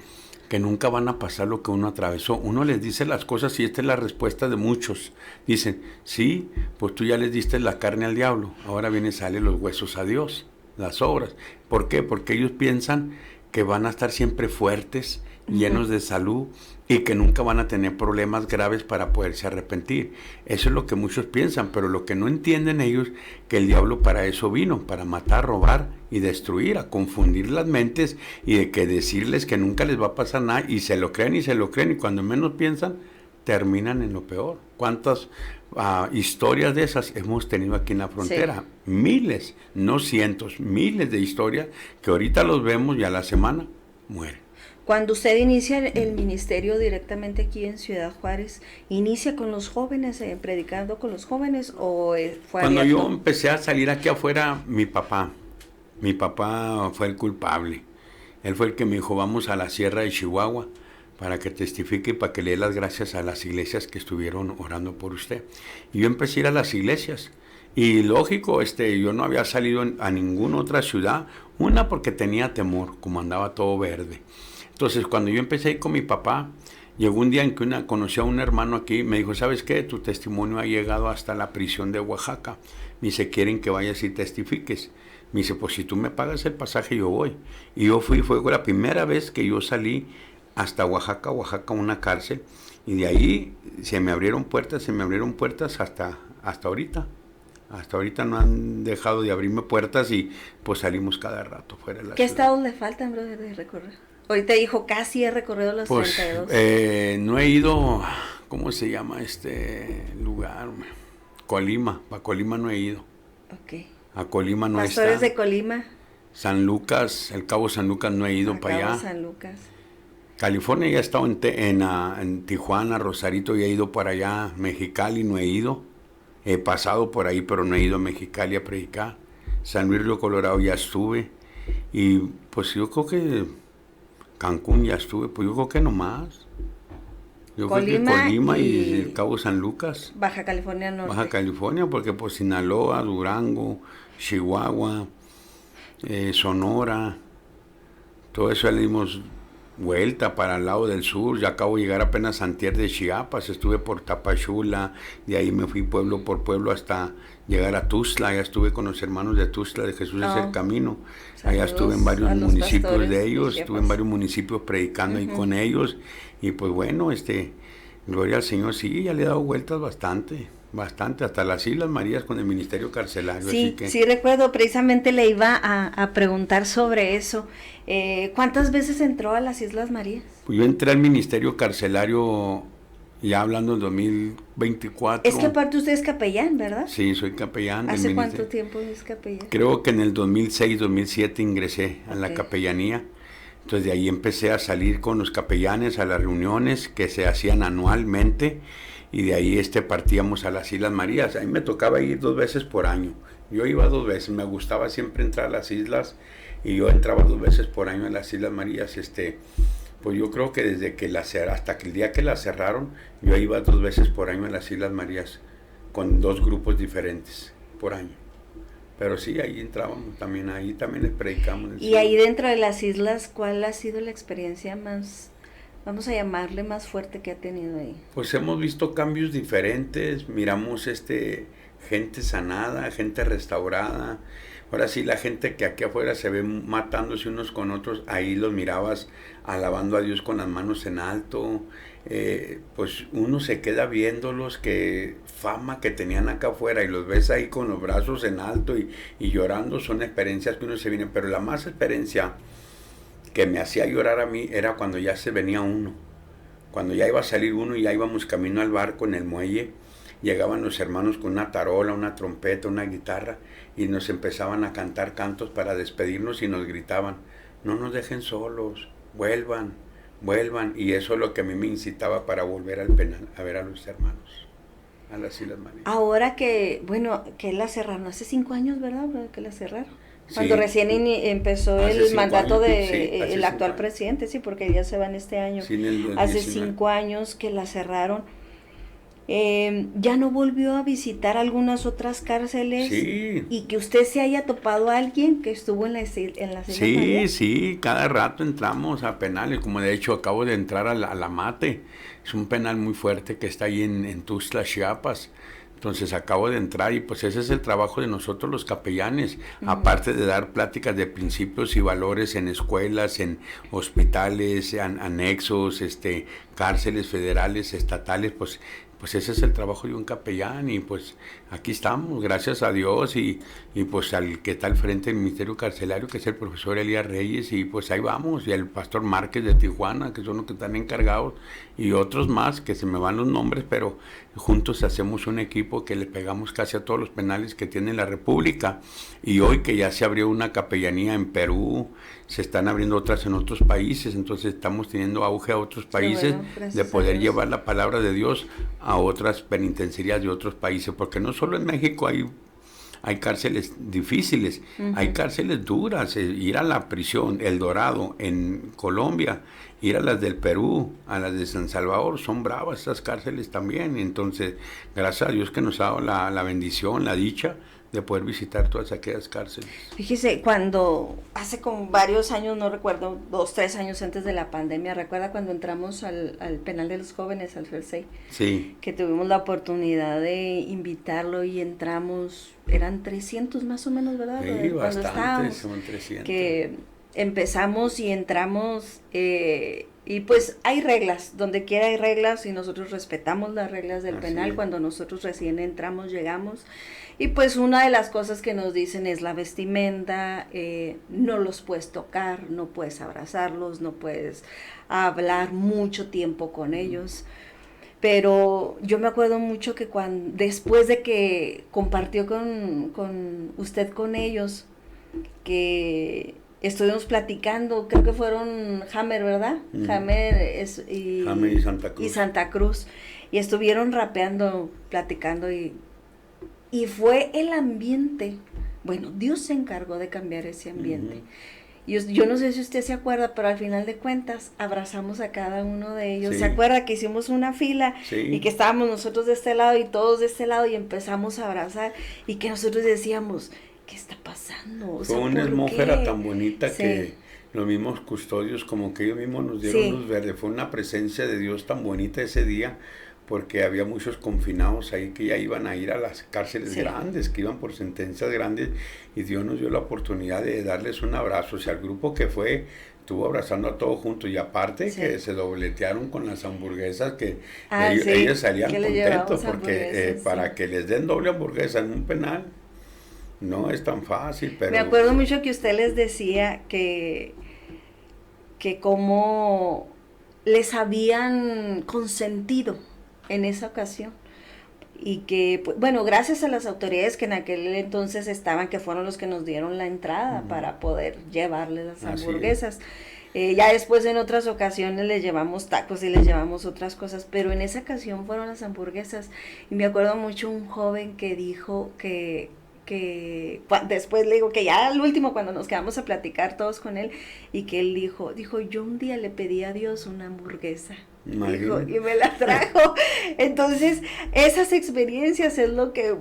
A: nunca van a pasar lo que uno atravesó. Uno les dice las cosas y esta es la respuesta de muchos. Dicen, sí, pues tú ya les diste la carne al diablo, ahora viene sale los huesos a Dios, las obras. ¿Por qué? Porque ellos piensan que van a estar siempre fuertes, llenos de salud y que nunca van a tener problemas graves para poderse arrepentir. Eso es lo que muchos piensan, pero lo que no entienden ellos, que el diablo para eso vino, para matar, robar y destruir, a confundir las mentes y de que decirles que nunca les va a pasar nada y se lo creen y cuando menos piensan, terminan en lo peor. ¿Cuántas historias de esas hemos tenido aquí en la frontera? Sí. Miles, no cientos, miles de historias que ahorita los vemos y a la semana mueren.
B: Cuando usted inicia el ministerio directamente aquí en Ciudad Juárez, ¿inicia con los jóvenes, predicando con los jóvenes o fue
A: Cuando yo empecé a salir aquí afuera, mi papá fue el culpable. Él fue el que me dijo, vamos a la sierra de Chihuahua para que testifique y para que le dé las gracias a las iglesias que estuvieron orando por usted. Y yo empecé a ir a las iglesias. Y lógico, yo no había salido a ninguna otra ciudad, una porque tenía temor, como andaba todo verde. Entonces, cuando yo empecé a ir con mi papá, Llegó un día en que conocí a un hermano aquí, me dijo, ¿sabes qué? Tu testimonio ha llegado hasta la prisión de Oaxaca. Me dice, quieren que vayas y testifiques. Me dice, pues si tú me pagas el pasaje, yo voy. Y yo fui, fue la primera vez que yo salí hasta Oaxaca, una cárcel. Y de ahí se me abrieron puertas hasta ahorita. Hasta ahorita no han dejado de abrirme puertas y pues salimos cada rato fuera de la
B: ¿Qué
A: ciudad.
B: estados le faltan, brother, de recorrer? Ahorita dijo, casi he recorrido los
A: Pues
B: 32.
A: no he ido, ¿cómo se llama este lugar? Colima, para Colima no he ido.
B: Ok.
A: A Colima no
B: Pastores
A: está.
B: de Colima.
A: San Lucas, el Cabo San Lucas no he ido para
B: Cabo
A: allá.
B: San Lucas.
A: California ya he estado en Tijuana, Rosarito, ya he ido para allá. Mexicali no he ido. He pasado por ahí, pero no he ido a Mexicali a predicar. San Luis Río Colorado ya estuve. Y pues yo creo que Cancún ya estuve, pues yo creo que nomás. Yo creo que Colima y el Cabo San Lucas.
B: Baja California Norte.
A: Baja California, porque pues Sinaloa, Durango, Chihuahua, Sonora, todo eso le dimos vuelta para el lado del sur. Ya acabo de llegar apenas antier de Chiapas, estuve por Tapachula, de ahí me fui pueblo por pueblo hasta llegar a Tuxtla. Ya estuve con los hermanos de Tuxtla, de Jesús es el Camino. Allá estuve en varios municipios de ellos, estuve en varios municipios predicando ahí con ellos. Y pues bueno, gloria al Señor, sí, ya le he dado vueltas bastante, hasta las Islas Marías con el Ministerio Carcelario.
B: Sí,
A: así que,
B: sí recuerdo, precisamente le iba a preguntar sobre eso. ¿Cuántas veces entró a las Islas Marías?
A: pues yo entré al Ministerio Carcelario ya hablando en 2024.
B: Es que aparte usted es capellán, ¿verdad?
A: Sí, soy capellán.
B: ¿Hace cuánto tiempo es capellán?
A: Creo que en el 2006, 2007 ingresé a la capellanía. Entonces de ahí empecé a salir con los capellanes a las reuniones que se hacían anualmente y de ahí partíamos a las Islas Marías. A mí me tocaba ir 2 veces por año. Yo iba 2 veces, me gustaba siempre entrar a las islas y yo entraba 2 veces por año a las Islas Marías. Pues yo creo que desde que hasta que el día que la cerraron, yo iba 2 veces por año a las Islas Marías con 2 grupos diferentes por año. Pero sí, ahí entrábamos también, ahí también les predicamos.
B: Y ahí dentro de las islas, ¿cuál ha sido la experiencia más, vamos a llamarle, más fuerte que ha tenido ahí?
A: Pues hemos visto cambios diferentes, miramos gente sanada, gente restaurada. Ahora sí, la gente que aquí afuera se ve matándose unos con otros, ahí los mirabas alabando a Dios con las manos en alto. Pues uno se queda viéndolos, que fama que tenían acá afuera, y los ves ahí con los brazos en alto y llorando. Son experiencias que uno se viene, pero la más experiencia que me hacía llorar a mí era cuando ya se venía uno, cuando ya iba a salir uno y ya íbamos camino al barco en el muelle. Llegaban los hermanos con una tarola, una trompeta, una guitarra y nos empezaban a cantar cantos para despedirnos y nos gritaban, no nos dejen solos, vuelvan, y eso es lo que a mí me incitaba para volver al penal, a ver a los hermanos, a las Islas Marías.
B: Ahora que la cerraron, hace 5 años, ¿verdad? Que la cerraron. Cuando recién empezó el mandato del actual presidente, sí, porque ya se van este año.
A: Sí,
B: hace 5 años que la cerraron. ¿Ya no volvió a visitar algunas otras cárceles?
A: Sí.
B: Y que usted se haya topado a alguien que estuvo en las Islas Marías.
A: Sí, cada rato entramos a penales, como de hecho acabo de entrar a la Mate, es un penal muy fuerte que está ahí en Tuxtla, Chiapas. Entonces acabo de entrar y pues ese es el trabajo de nosotros los capellanes, aparte de dar pláticas de principios y valores en escuelas, en hospitales, anexos, cárceles federales, estatales, pues ese es el trabajo de un capellán y pues aquí estamos, gracias a Dios y pues al que está al frente del Ministerio Carcelario, que es el profesor Elías Reyes, y pues ahí vamos, y el pastor Márquez de Tijuana, que son los que están encargados, y otros más, que se me van los nombres, pero juntos hacemos un equipo que le pegamos casi a todos los penales que tiene la República, y hoy que ya se abrió una capellanía en Perú, se están abriendo otras en otros países, entonces estamos teniendo auge a otros países, de poder llevar la palabra de Dios a otras penitenciarías de otros países, porque no solo en México hay cárceles difíciles, hay cárceles duras, ir a la prisión El Dorado en Colombia, ir a las del Perú, a las de San Salvador, son bravas esas cárceles también. Entonces, gracias a Dios que nos ha dado la bendición, la dicha de poder visitar todas aquellas cárceles.
B: Fíjese, cuando hace como varios años, no recuerdo, 2, 3 años antes de la pandemia, ¿recuerda cuando entramos al penal de los jóvenes, al FERSEI?
A: Sí.
B: Que tuvimos la oportunidad de invitarlo y entramos, eran 300 más o menos, ¿verdad?
A: Sí, bastantes, son 300.
B: Que empezamos y entramos, y pues hay reglas, donde quiera hay reglas y nosotros respetamos las reglas del penal cuando nosotros recién entramos, llegamos. Y pues una de las cosas que nos dicen es la vestimenta, no los puedes tocar, no puedes abrazarlos, no puedes hablar mucho tiempo con ellos. Pero yo me acuerdo mucho que después de que compartió con usted con ellos, que estuvimos platicando, creo que fueron Hammer, ¿verdad? Hammer
A: y Santa Cruz.
B: Y Santa Cruz. Y estuvieron rapeando, platicando y fue el ambiente. Bueno, Dios se encargó de cambiar ese ambiente. Yo no sé si usted se acuerda, pero al final de cuentas abrazamos a cada uno de ellos.
A: Sí.
B: ¿Se acuerda que hicimos una fila y que estábamos nosotros de este lado y todos de este lado y empezamos a abrazar y que nosotros decíamos, ¿qué está pasando? O sea,
A: fue una atmósfera tan bonita
B: Sí.
A: que los mismos custodios, como que ellos mismos nos dieron luz verde. Fue una presencia de Dios tan bonita ese día, porque había muchos confinados ahí que ya iban a ir a las cárceles grandes, que iban por sentencias grandes, y Dios nos dio la oportunidad de darles un abrazo. O sea, el grupo que fue estuvo abrazando a todos juntos, y aparte que se dobletearon con las hamburguesas, que ellos salían contentos, porque para que les den doble hamburguesa en un penal no es tan fácil. Pero
B: me acuerdo mucho que usted les decía que como les habían consentido en esa ocasión, y que, bueno, gracias a las autoridades que en aquel entonces estaban, que fueron los que nos dieron la entrada para poder llevarles las hamburguesas. Ya después en otras ocasiones les llevamos tacos y les llevamos otras cosas, pero en esa ocasión fueron las hamburguesas. Y me acuerdo mucho un joven que dijo que después le digo que ya al último, cuando nos quedamos a platicar todos con él, y que él dijo, yo un día le pedí a Dios una hamburguesa, dijo, y me la trajo. Entonces esas experiencias es lo que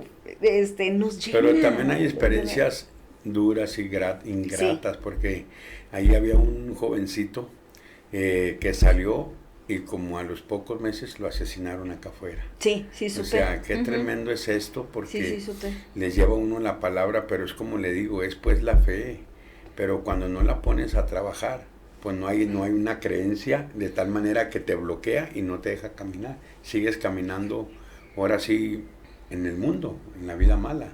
B: nos llena.
A: Pero también hay experiencias duras y ingratas, porque ahí había un jovencito que salió, y como a los pocos meses lo asesinaron acá afuera.
B: Sí, supe.
A: O sea, qué tremendo es esto, porque les lleva uno la palabra, pero es como le digo, es pues la fe. Pero cuando no la pones a trabajar, pues no hay una creencia, de tal manera que te bloquea y no te deja caminar. Sigues caminando, ahora sí, en el mundo, en la vida mala.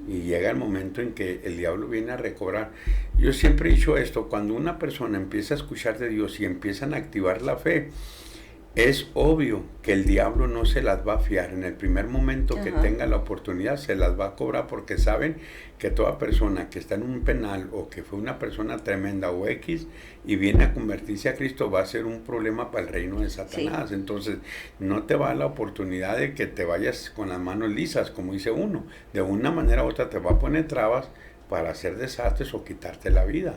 A: Y llega el momento en que el diablo viene a recobrar. Yo siempre he dicho esto: cuando una persona empieza a escuchar de Dios y empiezan a activar la fe, es obvio que el diablo no se las va a fiar. En el primer momento que tenga la oportunidad, se las va a cobrar, porque saben que toda persona que está en un penal, o que fue una persona tremenda o X, y viene a convertirse a Cristo, va a ser un problema para el reino de Satanás. Entonces no te va a dar la oportunidad de que te vayas con las manos lisas, como dice uno. De una manera u otra te va a poner trabas para hacer desastres o quitarte la vida.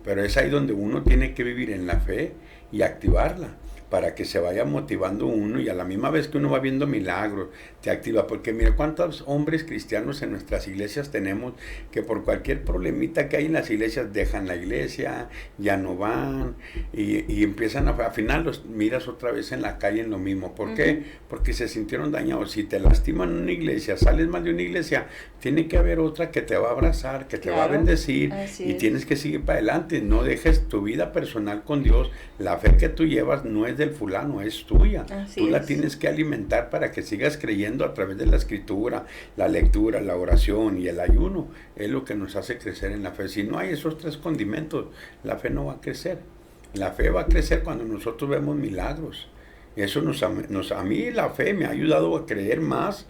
A: Pero es ahí donde uno tiene que vivir en la fe y activarla, para que se vaya motivando uno, y a la misma vez que uno va viendo milagros, te activa. Porque mire cuántos hombres cristianos en nuestras iglesias tenemos, que por cualquier problemita que hay en las iglesias dejan la iglesia, ya no van, y empiezan al final los miras otra vez en la calle en lo mismo. ¿Por qué? Porque se sintieron dañados. Si te lastiman en una iglesia, sales mal de una iglesia, tiene que haber otra que te va a abrazar, que te va a bendecir, y tienes que seguir para adelante. No dejes tu vida personal con Dios. La fe que tú llevas no es del fulano, es tuya. Tú la tienes que alimentar para que sigas creyendo a través de la escritura, la lectura, la oración y el ayuno. Es lo que nos hace crecer en la fe. Si no hay esos tres condimentos, la fe no va a crecer. La fe va a crecer cuando nosotros vemos milagros. Eso a mí la fe me ha ayudado a creer más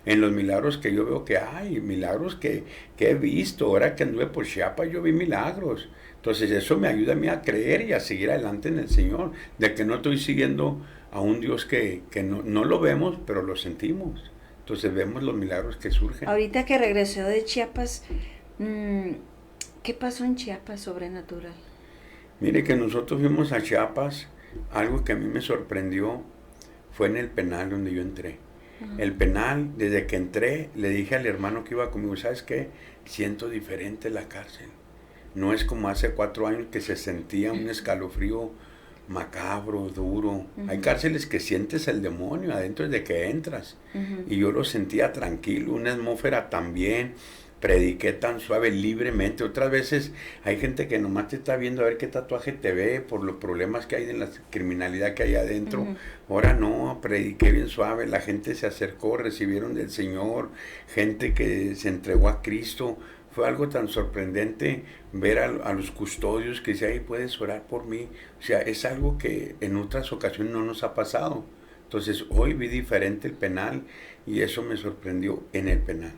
A: en los milagros que yo veo que hay, milagros que he visto. Ahora que anduve por Chiapas, yo vi milagros. Entonces eso me ayuda a mí a creer y a seguir adelante en el Señor, de que no estoy siguiendo a un Dios que no lo vemos, pero lo sentimos. Entonces vemos los milagros que surgen.
B: Ahorita que regresó de Chiapas, ¿qué pasó en Chiapas sobrenatural?
A: Mire que nosotros fuimos a Chiapas, algo que a mí me sorprendió fue en el penal donde yo entré. El penal, desde que entré, le dije al hermano que iba conmigo, ¿sabes qué? Siento diferente la cárcel. No es como hace 4 años que se sentía un escalofrío macabro, duro. Hay cárceles que sientes el demonio adentro desde que entras. Y yo lo sentía tranquilo, una atmósfera también. Prediqué tan suave, libremente. Otras veces hay gente que nomás te está viendo a ver qué tatuaje te ve por los problemas que hay en la criminalidad que hay adentro. Ahora no, prediqué bien suave, la gente se acercó, recibieron del Señor, gente que se entregó a Cristo. Fue algo tan sorprendente ver a los custodios que decían, ay, puedes orar por mí. O sea, es algo que en otras ocasiones no nos ha pasado. Entonces, hoy vi diferente el penal y eso me sorprendió en el penal.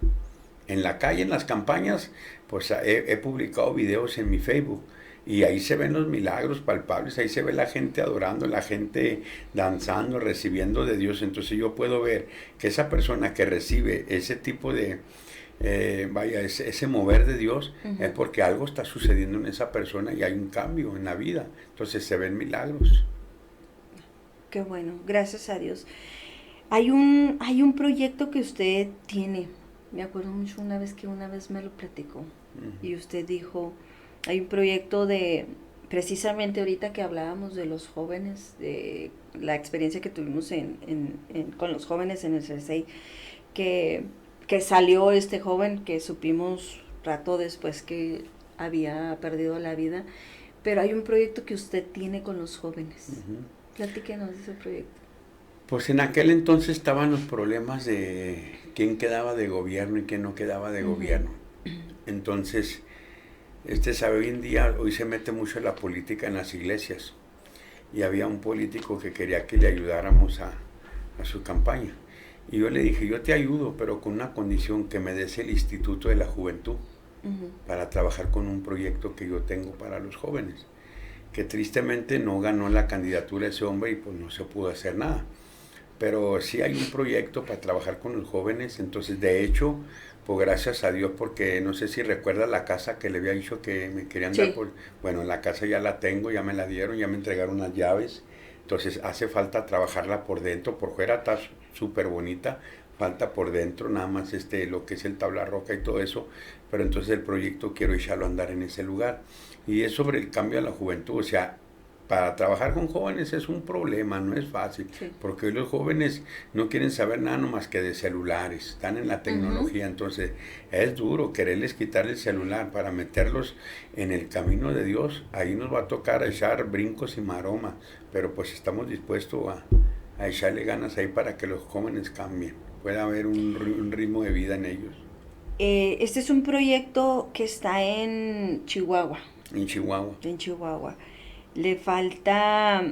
A: En la calle, en las campañas, pues he publicado videos en mi Facebook y ahí se ven los milagros palpables, ahí se ve la gente adorando, la gente danzando, recibiendo de Dios. Entonces yo puedo ver que esa persona que recibe ese tipo de, ese mover de Dios, es porque algo está sucediendo en esa persona y hay un cambio en la vida. Entonces se ven milagros.
B: Qué bueno, gracias a Dios. Hay un proyecto que usted tiene. Me acuerdo mucho una vez me lo platicó y usted dijo, hay un proyecto de, precisamente ahorita que hablábamos de los jóvenes, de la experiencia que tuvimos con los jóvenes en el CSI, que salió este joven que supimos rato después que había perdido la vida, pero hay un proyecto que usted tiene con los jóvenes. Platíquenos de ese proyecto.
A: Pues en aquel entonces estaban los problemas de quién quedaba de gobierno y quién no quedaba de gobierno. Entonces, sabe, hoy en día, hoy se mete mucho la política en las iglesias. Y había un político que quería que le ayudáramos a su campaña. Y yo le dije, yo te ayudo, pero con una condición, que me des el Instituto de la Juventud para trabajar con un proyecto que yo tengo para los jóvenes. Que tristemente no ganó la candidatura ese hombre y pues no se pudo hacer nada. Pero sí hay un proyecto para trabajar con los jóvenes. Entonces, de hecho, pues gracias a Dios, porque no sé si recuerda la casa que le había dicho que me querían dar. Bueno, la casa ya la tengo, ya me la dieron, ya me entregaron las llaves. Entonces hace falta trabajarla por dentro. Por fuera está súper bonita, falta por dentro nada más lo que es el tabla roca y todo eso. Pero entonces el proyecto quiero echarlo a andar en ese lugar. Y es sobre el cambio a la juventud. O sea, para trabajar con jóvenes es un problema, no es fácil, porque hoy los jóvenes no quieren saber nada más que de celulares, están en la tecnología. Entonces es duro quererles quitar el celular para meterlos en el camino de Dios. Ahí nos va a tocar echar brincos y maromas, pero pues estamos dispuestos a echarle ganas ahí para que los jóvenes cambien, pueda haber un ritmo de vida en ellos.
B: Este es un proyecto que está en Chihuahua.
A: En Chihuahua.
B: En Chihuahua. Le falta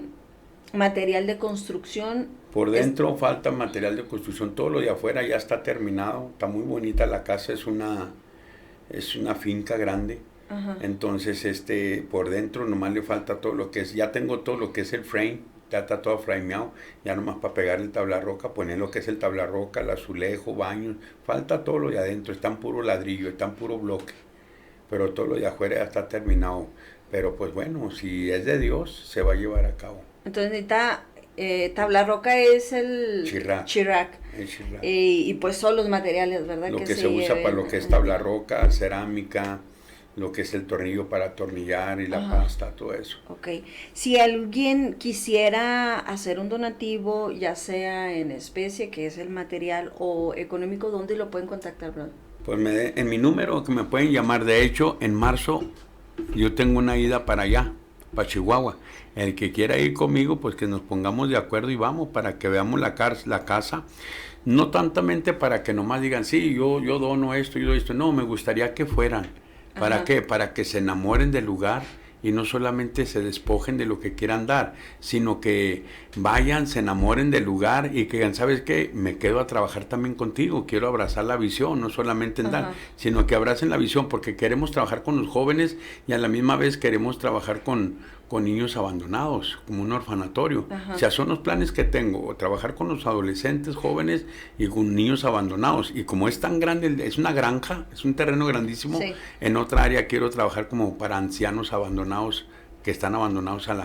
B: material de construcción.
A: Por dentro falta material de construcción, todo lo de afuera ya está terminado, está muy bonita la casa, es una finca grande. Entonces por dentro nomás le falta todo lo que es, ya tengo todo lo que es el frame, ya está todo frameado, ya nomás para pegar el tabla roca, poner lo que es el tabla roca, el azulejo, baños, falta todo lo de adentro, está en puro ladrillo, está en puro bloque, pero todo lo de afuera ya está terminado. Pero pues bueno, si es de Dios, se va a llevar a cabo.
B: Entonces tabla roca es el Chirac. Y pues son los materiales, ¿verdad?
A: Lo que se usa para lo que es tabla roca, cerámica, lo que es el tornillo para atornillar y la pasta, todo eso.
B: Ok. Si alguien quisiera hacer un donativo, ya sea en especie, que es el material, o económico, ¿dónde lo pueden contactar, brother?
A: Pues en mi número que me pueden llamar. De hecho, en marzo yo tengo una ida para allá, para Chihuahua. El que quiera ir conmigo, pues que nos pongamos de acuerdo y vamos para que veamos la casa. No tantamente para que nomás digan, sí, yo dono esto, yo doy esto. No, me gustaría que fueran. ¿Para qué? Para que se enamoren del lugar y no solamente se despojen de lo que quieran dar, sino que vayan, se enamoren del lugar y que digan, ¿sabes qué? Me quedo a trabajar también contigo, quiero abrazar la visión, no solamente en dar, sino que abracen la visión, porque queremos trabajar con los jóvenes y a la misma vez queremos trabajar con niños abandonados, como un orfanatorio. O sea, son los planes que tengo, trabajar con los adolescentes, jóvenes y con niños abandonados. Y como es tan grande, es una granja, es un terreno grandísimo, en otra área quiero trabajar como para ancianos abandonados, que están abandonados a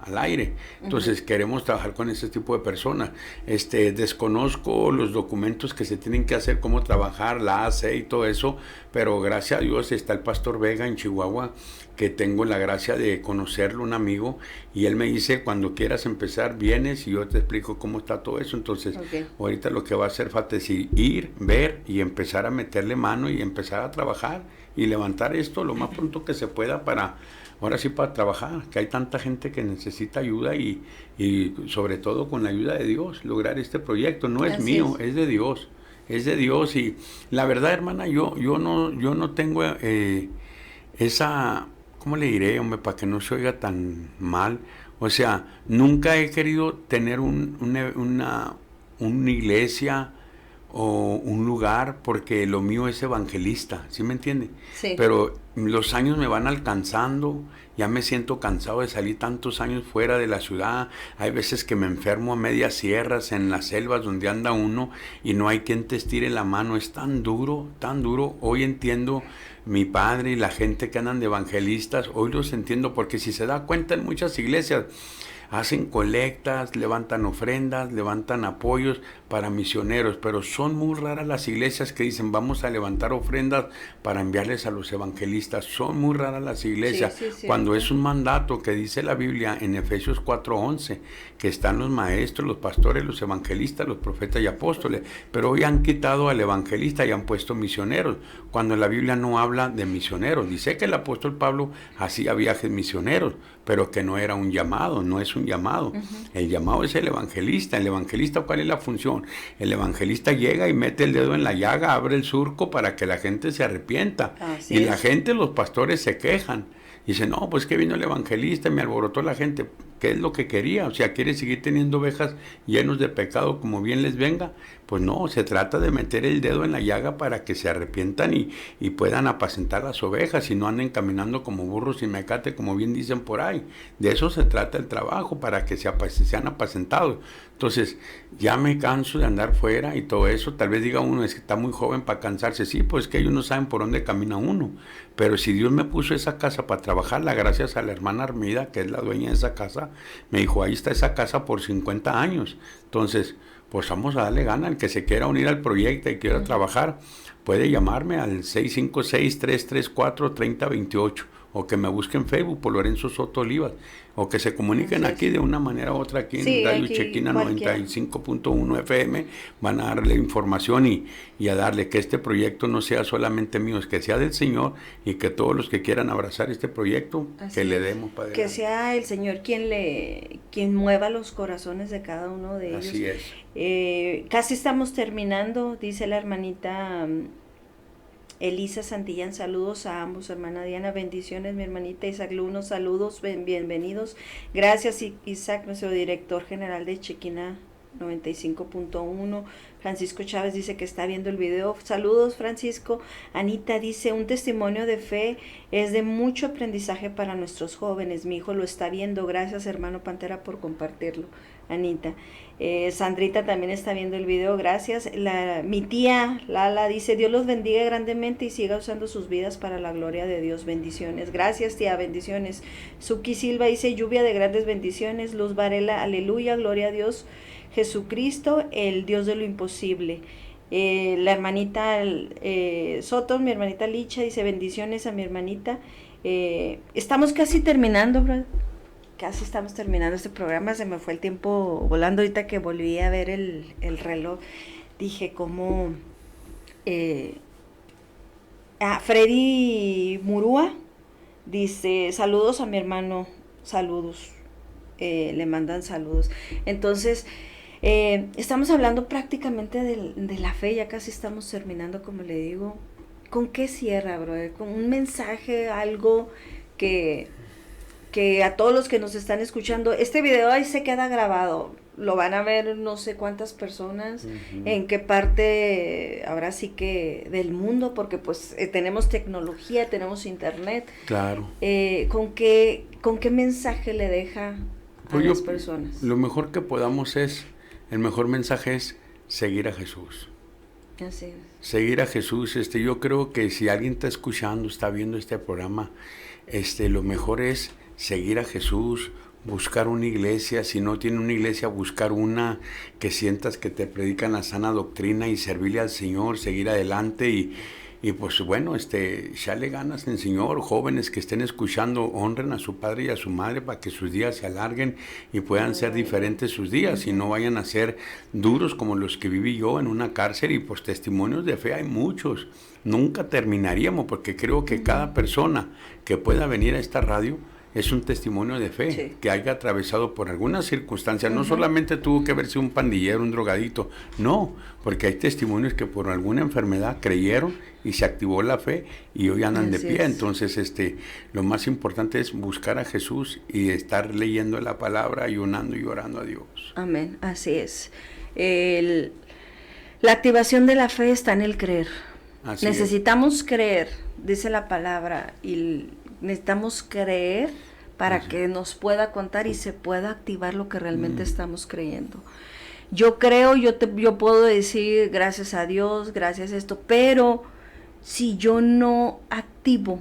A: al aire. Entonces queremos trabajar con ese tipo de personas. Desconozco los documentos que se tienen que hacer, cómo trabajar, la AC y todo eso, pero gracias a Dios está el pastor Vega en Chihuahua, que tengo la gracia de conocerlo, un amigo, y él me dice, cuando quieras empezar, vienes y yo te explico cómo está todo eso. Entonces, ahorita lo que va a hacer falta es ir, ver y empezar a meterle mano y empezar a trabajar y levantar esto lo más pronto que se pueda para, ahora sí, para trabajar, que hay tanta gente que necesita ayuda y sobre todo con la ayuda de Dios, lograr este proyecto. No es mío, es de Dios. Es de Dios. Y la verdad, hermana, yo no tengo esa, ¿cómo le diré, hombre, para que no se oiga tan mal? O sea, nunca he querido tener una iglesia o un lugar, porque lo mío es evangelista, ¿sí me entiende?
B: Sí.
A: Pero los años me van alcanzando, ya me siento cansado de salir tantos años fuera de la ciudad. Hay veces que me enfermo a medias sierras, en las selvas donde anda uno y no hay quien te estire la mano. Es tan duro, tan duro. Hoy entiendo mi padre y la gente que andan de evangelistas, hoy los entiendo, porque si se da cuenta, en muchas iglesias hacen colectas, levantan ofrendas, levantan apoyos para misioneros, pero son muy raras las iglesias que dicen vamos a levantar ofrendas para enviarles a los evangelistas. Son muy raras las iglesias, cuando es un mandato que dice la Biblia en Efesios 4:11, que están los maestros, los pastores, los evangelistas, los profetas y apóstoles, pero hoy han quitado al evangelista y han puesto misioneros, cuando la Biblia no habla de misioneros. Dice que el apóstol Pablo hacía viajes misioneros, pero que no era un llamado, no es un llamado. El llamado es el evangelista. El evangelista, ¿cuál es la función? El evangelista llega y mete el dedo en la llaga, abre el surco para que la gente se arrepienta.
B: Así
A: y
B: es.
A: la gente, los pastores se quejan. Dicen, no, pues que vino el evangelista y me alborotó la gente. ¿Qué es lo que quería? O sea, ¿quiere seguir teniendo ovejas llenos de pecado como bien les venga? Pues no, se trata de meter el dedo en la llaga para que se arrepientan y puedan apacentar las ovejas y no anden caminando como burros sin mecate, como bien dicen por ahí. De eso se trata el trabajo, para que sean apacentados. Entonces, ya me canso de andar fuera y todo eso. Tal vez diga uno, es que está muy joven para cansarse. Sí, pues que ellos no saben por dónde camina uno. Pero si Dios me puso esa casa para trabajarla, gracias a la hermana Armida, que es la dueña de esa casa, me dijo, ahí está esa casa por 50 años. Entonces, pues vamos a darle gana. El que se quiera unir al proyecto y quiera trabajar, puede llamarme al 656-334-3028 o que me busque en Facebook por Lorenzo Soto Olivas, o que se comuniquen aquí de una manera u otra aquí en Radio Chequina 95.1 FM, van a darle información y a darle que este proyecto no sea solamente mío, es que sea del Señor, y que todos los que quieran abrazar este proyecto, que le demos para adelante.
B: Que sea el Señor quien mueva los corazones de cada uno de ellos.
A: Así es.
B: Casi estamos terminando, dice la hermanita Elisa Santillán, saludos a ambos, hermana Diana, bendiciones, mi hermanita Isaac Luno, saludos, bienvenidos. Gracias, Isaac, nuestro director general de Chequina 95.1. Francisco Chávez dice que está viendo el video. Saludos, Francisco. Anita dice, un testimonio de fe es de mucho aprendizaje para nuestros jóvenes. Mi hijo lo está viendo. Gracias, hermano Pantera, por compartirlo, Anita. Sandrita también está viendo el video, gracias. Mi tía Lala dice, Dios los bendiga grandemente y siga usando sus vidas para la gloria de Dios. Bendiciones. Gracias, tía, bendiciones. Suki Silva dice, lluvia de grandes bendiciones. Luz Varela, aleluya, gloria a Dios. Jesucristo, el Dios de lo imposible. La hermanita Soto, mi hermanita Licha, dice, bendiciones a mi hermanita. Estamos casi terminando, brother. Casi estamos terminando este programa, se me fue el tiempo volando. Ahorita que volví a ver el reloj, dije cómo... Freddy Murúa dice, saludos a mi hermano, saludos, le mandan saludos. Entonces, estamos hablando prácticamente de la fe, ya casi estamos terminando, como le digo. ¿Con qué cierra, brother? ¿Con un mensaje, algo que a todos los que nos están escuchando, este video ahí se queda grabado, lo van a ver no sé cuántas personas, en qué parte, ahora sí que del mundo, porque pues tenemos tecnología, tenemos internet.
A: Claro.
B: ¿Con qué mensaje le deja a las personas?
A: Lo mejor que podamos el mejor mensaje es seguir a Jesús.
B: Así es.
A: Seguir a Jesús. Yo creo que si alguien está escuchando, está viendo este programa, lo mejor es seguir a Jesús, buscar una iglesia, si no tiene una iglesia, buscar una que sientas que te predican la sana doctrina y servirle al Señor, seguir adelante y pues bueno, echarle ganas en el Señor. Jóvenes que estén escuchando, honren a su padre y a su madre para que sus días se alarguen y puedan ser diferentes sus días y no vayan a ser duros como los que viví yo en una cárcel. Y pues testimonios de fe hay muchos. Nunca terminaríamos, porque creo que cada persona que pueda venir a esta radio es un testimonio de fe,
B: Sí.
A: que haya atravesado por alguna circunstancia. No solamente tuvo que verse un pandillero, un drogadito, no, porque hay testimonios que por alguna enfermedad creyeron y se activó la fe y hoy andan de
B: Así
A: pie.
B: es.
A: Entonces, lo más importante es buscar a Jesús y estar leyendo la palabra, ayunando y orando a Dios.
B: Amén, así es. La activación de la fe está en el creer.
A: Así
B: Necesitamos creer, dice la palabra, y necesitamos creer para
A: Así.
B: que nos pueda contar y se pueda activar lo que realmente estamos creyendo. Yo creo, yo puedo decir gracias a Dios, gracias a esto, pero si yo no activo,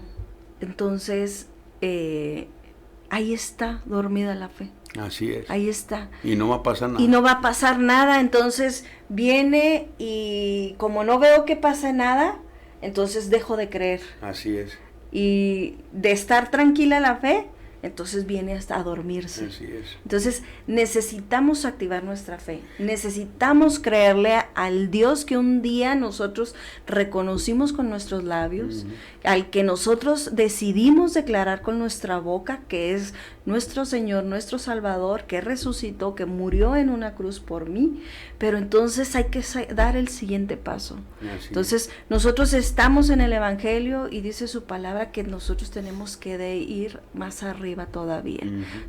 B: entonces ahí está dormida la fe.
A: Así es.
B: Ahí está.
A: Y no va a pasar nada.
B: Y no va a pasar nada, entonces viene y como no veo que pasa nada, entonces dejo de creer.
A: Así es.
B: Y de estar tranquila la fe, entonces viene hasta a dormirse.
A: Así es.
B: Entonces necesitamos activar nuestra fe, necesitamos creerle al Dios que un día nosotros reconocimos con nuestros labios, al que nosotros decidimos declarar con nuestra boca, que es nuestro Señor, nuestro Salvador, que resucitó, que murió en una cruz por mí, pero entonces hay que dar el siguiente paso.
A: Así
B: Entonces nosotros estamos en el Evangelio y dice su palabra que nosotros tenemos que ir más arriba todavía.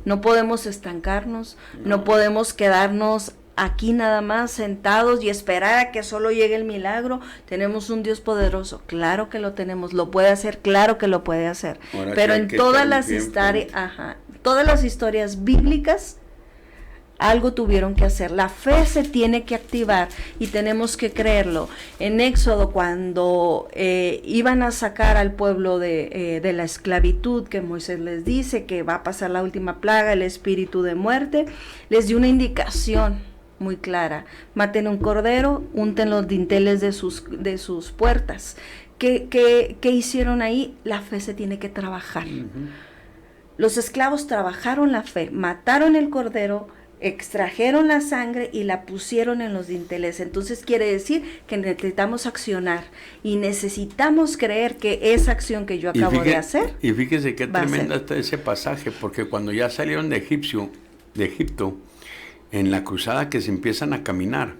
B: No podemos estancarnos, no podemos quedarnos aquí nada más sentados y esperar a que solo llegue el milagro. Tenemos un Dios poderoso, claro que lo tenemos, lo puede hacer, claro que lo puede hacer.
A: Ahora
B: Pero
A: sí hay
B: en
A: que
B: todas
A: estar
B: las
A: bien
B: historias,
A: frente.
B: todas las historias bíblicas, algo tuvieron que hacer. La fe se tiene que activar y tenemos que creerlo. En Éxodo, cuando iban a sacar al pueblo de la esclavitud, que Moisés les dice que va a pasar la última plaga, el espíritu de muerte, les dio una indicación muy clara: maten un cordero, unten los dinteles de sus puertas. ¿Qué hicieron ahí? La fe se tiene que trabajar. Los esclavos trabajaron la fe, mataron el cordero, extrajeron la sangre y la pusieron en los dinteles. Entonces quiere decir que necesitamos accionar y necesitamos creer que esa acción que yo acabo de hacer.
A: Y fíjese qué
B: va a
A: tremenda
B: ser.
A: está ese pasaje, porque cuando ya salieron de Egipto, en la cruzada que se empiezan a caminar,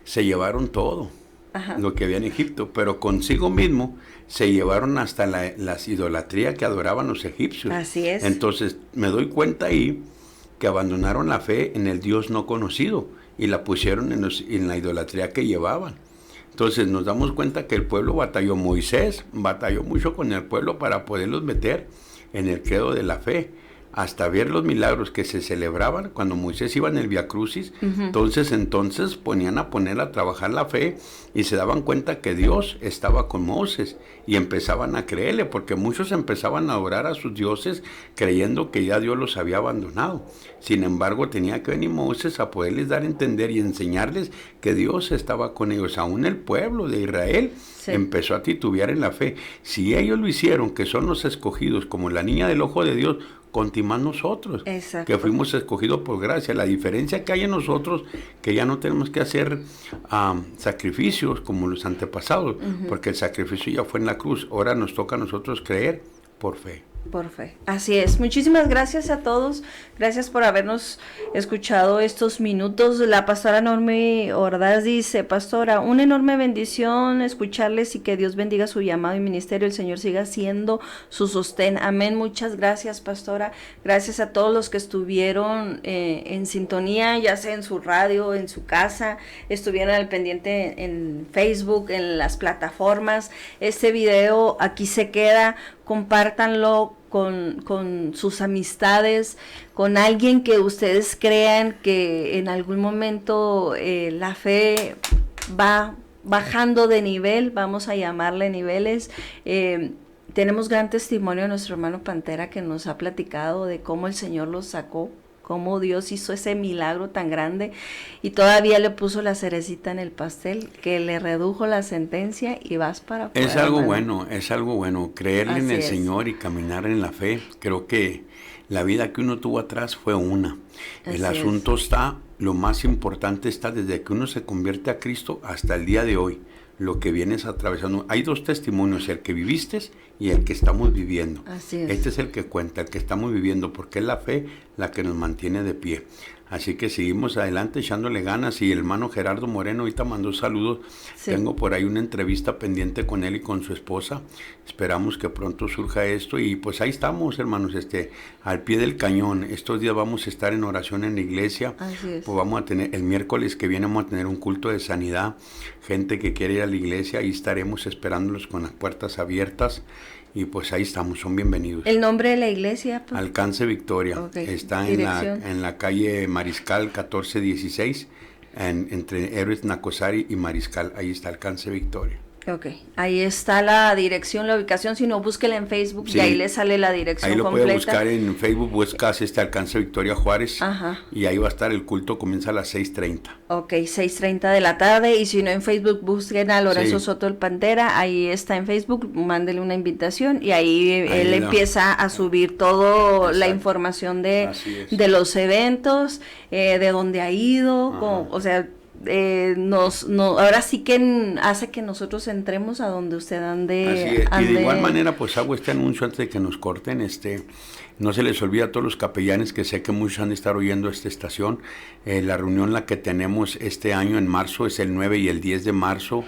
A: se llevaron todo.
B: Ajá.
A: Lo que había en Egipto, pero consigo mismo se llevaron hasta las idolatría que adoraban los egipcios.
B: Así es.
A: Entonces me doy cuenta ahí que abandonaron la fe en el Dios no conocido y la pusieron en la idolatría que llevaban. Entonces nos damos cuenta que el pueblo batalló. Moisés batalló mucho con el pueblo para poderlos meter en el credo de la fe, hasta ver los milagros que se celebraban cuando Moisés iba en el Via Crucis. Entonces ponían a trabajar la fe y se daban cuenta que Dios estaba con Moisés y empezaban a creerle, porque muchos empezaban a adorar a sus dioses creyendo que ya Dios los había abandonado. Sin embargo, tenía que venir Moisés a poderles dar a entender y enseñarles que Dios estaba con ellos. Aún el pueblo de Israel empezó a titubear en la fe. Si ellos lo hicieron, que son los escogidos, como la niña del ojo de Dios, continuamos nosotros,
B: Exacto.
A: que fuimos escogidos por gracia. La diferencia que hay en nosotros, que ya no tenemos que hacer sacrificios como los antepasados, porque el sacrificio ya fue en la cruz. Ahora nos toca a nosotros creer por fe.
B: Por fe. Así es. Muchísimas gracias a todos. Gracias por habernos escuchado estos minutos. La pastora Normi Ordaz dice: pastora, una enorme bendición escucharles y que Dios bendiga su llamado y ministerio. El Señor siga siendo su sostén. Amén. Muchas gracias, pastora. Gracias a todos los que estuvieron en sintonía, ya sea en su radio, en su casa, estuvieron al pendiente en Facebook, en las plataformas. Este video aquí se queda. Compártanlo con sus amistades, con alguien que ustedes crean que en algún momento la fe va bajando de nivel, vamos a llamarle niveles. tenemos gran testimonio de nuestro hermano Pantera, que nos ha platicado de cómo el Señor los sacó, cómo Dios hizo ese milagro tan grande y todavía le puso la cerecita en el pastel, que le redujo la sentencia y vas para afuera.
A: Es algo bueno, creerle
B: Así
A: en el
B: es.
A: Señor y caminar en la fe. Creo que la vida que uno tuvo atrás fue una. El
B: Así
A: asunto está, lo más importante está desde que uno se convierte a Cristo hasta el día de hoy, lo que vienes atravesando. Hay dos testimonios, el que viviste y el que estamos viviendo.
B: Así es.
A: Este es el que cuenta, el que estamos viviendo, porque es la fe la que nos mantiene de pie. Así que seguimos adelante echándole ganas. Y el hermano Gerardo Moreno ahorita mandó saludos.
B: Sí.
A: Tengo por ahí una entrevista pendiente con él y con su esposa. Esperamos que pronto surja esto. Y pues ahí estamos, hermanos, al pie del cañón. Estos días vamos a estar en oración en la iglesia.
B: Así es.
A: Pues vamos a tener, el miércoles que viene vamos a tener un culto de sanidad. Gente que quiere ir a la iglesia, ahí estaremos esperándolos con las puertas abiertas. Y pues ahí estamos, son bienvenidos.
B: ¿El nombre de la iglesia? Pues?
A: Alcance Victoria.
B: Ok.
A: Está
B: Dirección.
A: en la calle Mariscal 1416, entre Héroes Nacosari y Mariscal. Ahí está Alcance Victoria.
B: Ok, ahí está la dirección, la ubicación, si no, búsquela en Facebook
A: Sí.
B: y ahí le sale la dirección
A: Ahí lo
B: completa.
A: puede buscar en Facebook, buscas Alcance Victoria Juárez.
B: Ajá.
A: Y ahí va a estar el culto, comienza a las 6:30.
B: Ok, 6:30 de la tarde, y si no en Facebook, busquen a Lorenzo
A: Sí.
B: Soto el Pantera, ahí está en Facebook, mándele una invitación y ahí él
A: le da.
B: empieza a subir toda la
A: Exacto.
B: información
A: Así es.
B: de los eventos, de dónde ha ido,
A: Ajá.
B: o sea, ahora sí que hace que nosotros entremos a donde usted ande.
A: Así es. Y de igual manera, pues hago este anuncio antes de que nos corten. No se les olvida a todos los capellanes, que sé que muchos han de estar oyendo esta estación. La reunión la que tenemos este año en marzo es el 9 y el 10 de marzo.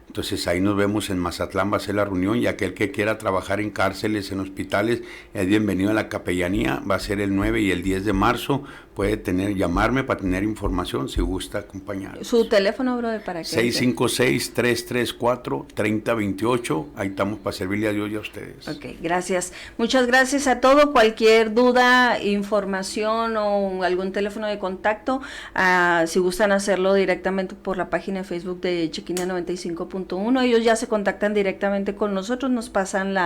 A: Entonces ahí nos vemos en Mazatlán, va a ser la reunión, y aquel que quiera trabajar en cárceles, en hospitales, es bienvenido a la capellanía. Va a ser el 9 y el 10 de marzo. Puede llamarme para tener información si gusta acompañar.
B: Su teléfono, brother, para que
A: 656-334-3028. Ahí estamos para servirle a Dios y a ustedes.
B: Ok, gracias. Muchas gracias a todos. Cualquier duda, información o algún teléfono de contacto, si gustan hacerlo directamente por la página de Facebook de Chequina 95.1, ellos ya se contactan directamente con nosotros, nos pasan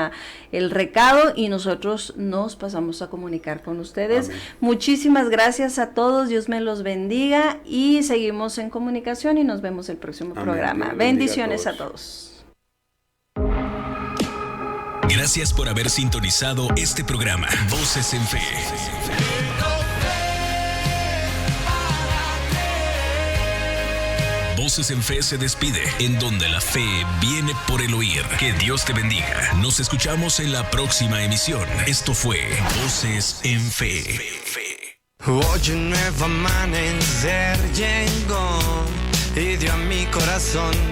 B: el recado y nosotros nos pasamos a comunicar con ustedes.
A: Amén.
B: Muchísimas gracias a todos, Dios me los bendiga y seguimos en comunicación y nos vemos el próximo
A: Amén.
B: programa.
A: Dios bendiga
B: Bendiciones
A: a todos.
B: a todos.
C: Gracias por haber sintonizado este programa. Voces en Fe. Voces en Fe se despide, en donde la fe viene por el oír. Que Dios te bendiga. Nos escuchamos en la próxima emisión. Esto fue Voces en Fe.
D: Hoy un nuevo amanecer llegó y dio a mi corazón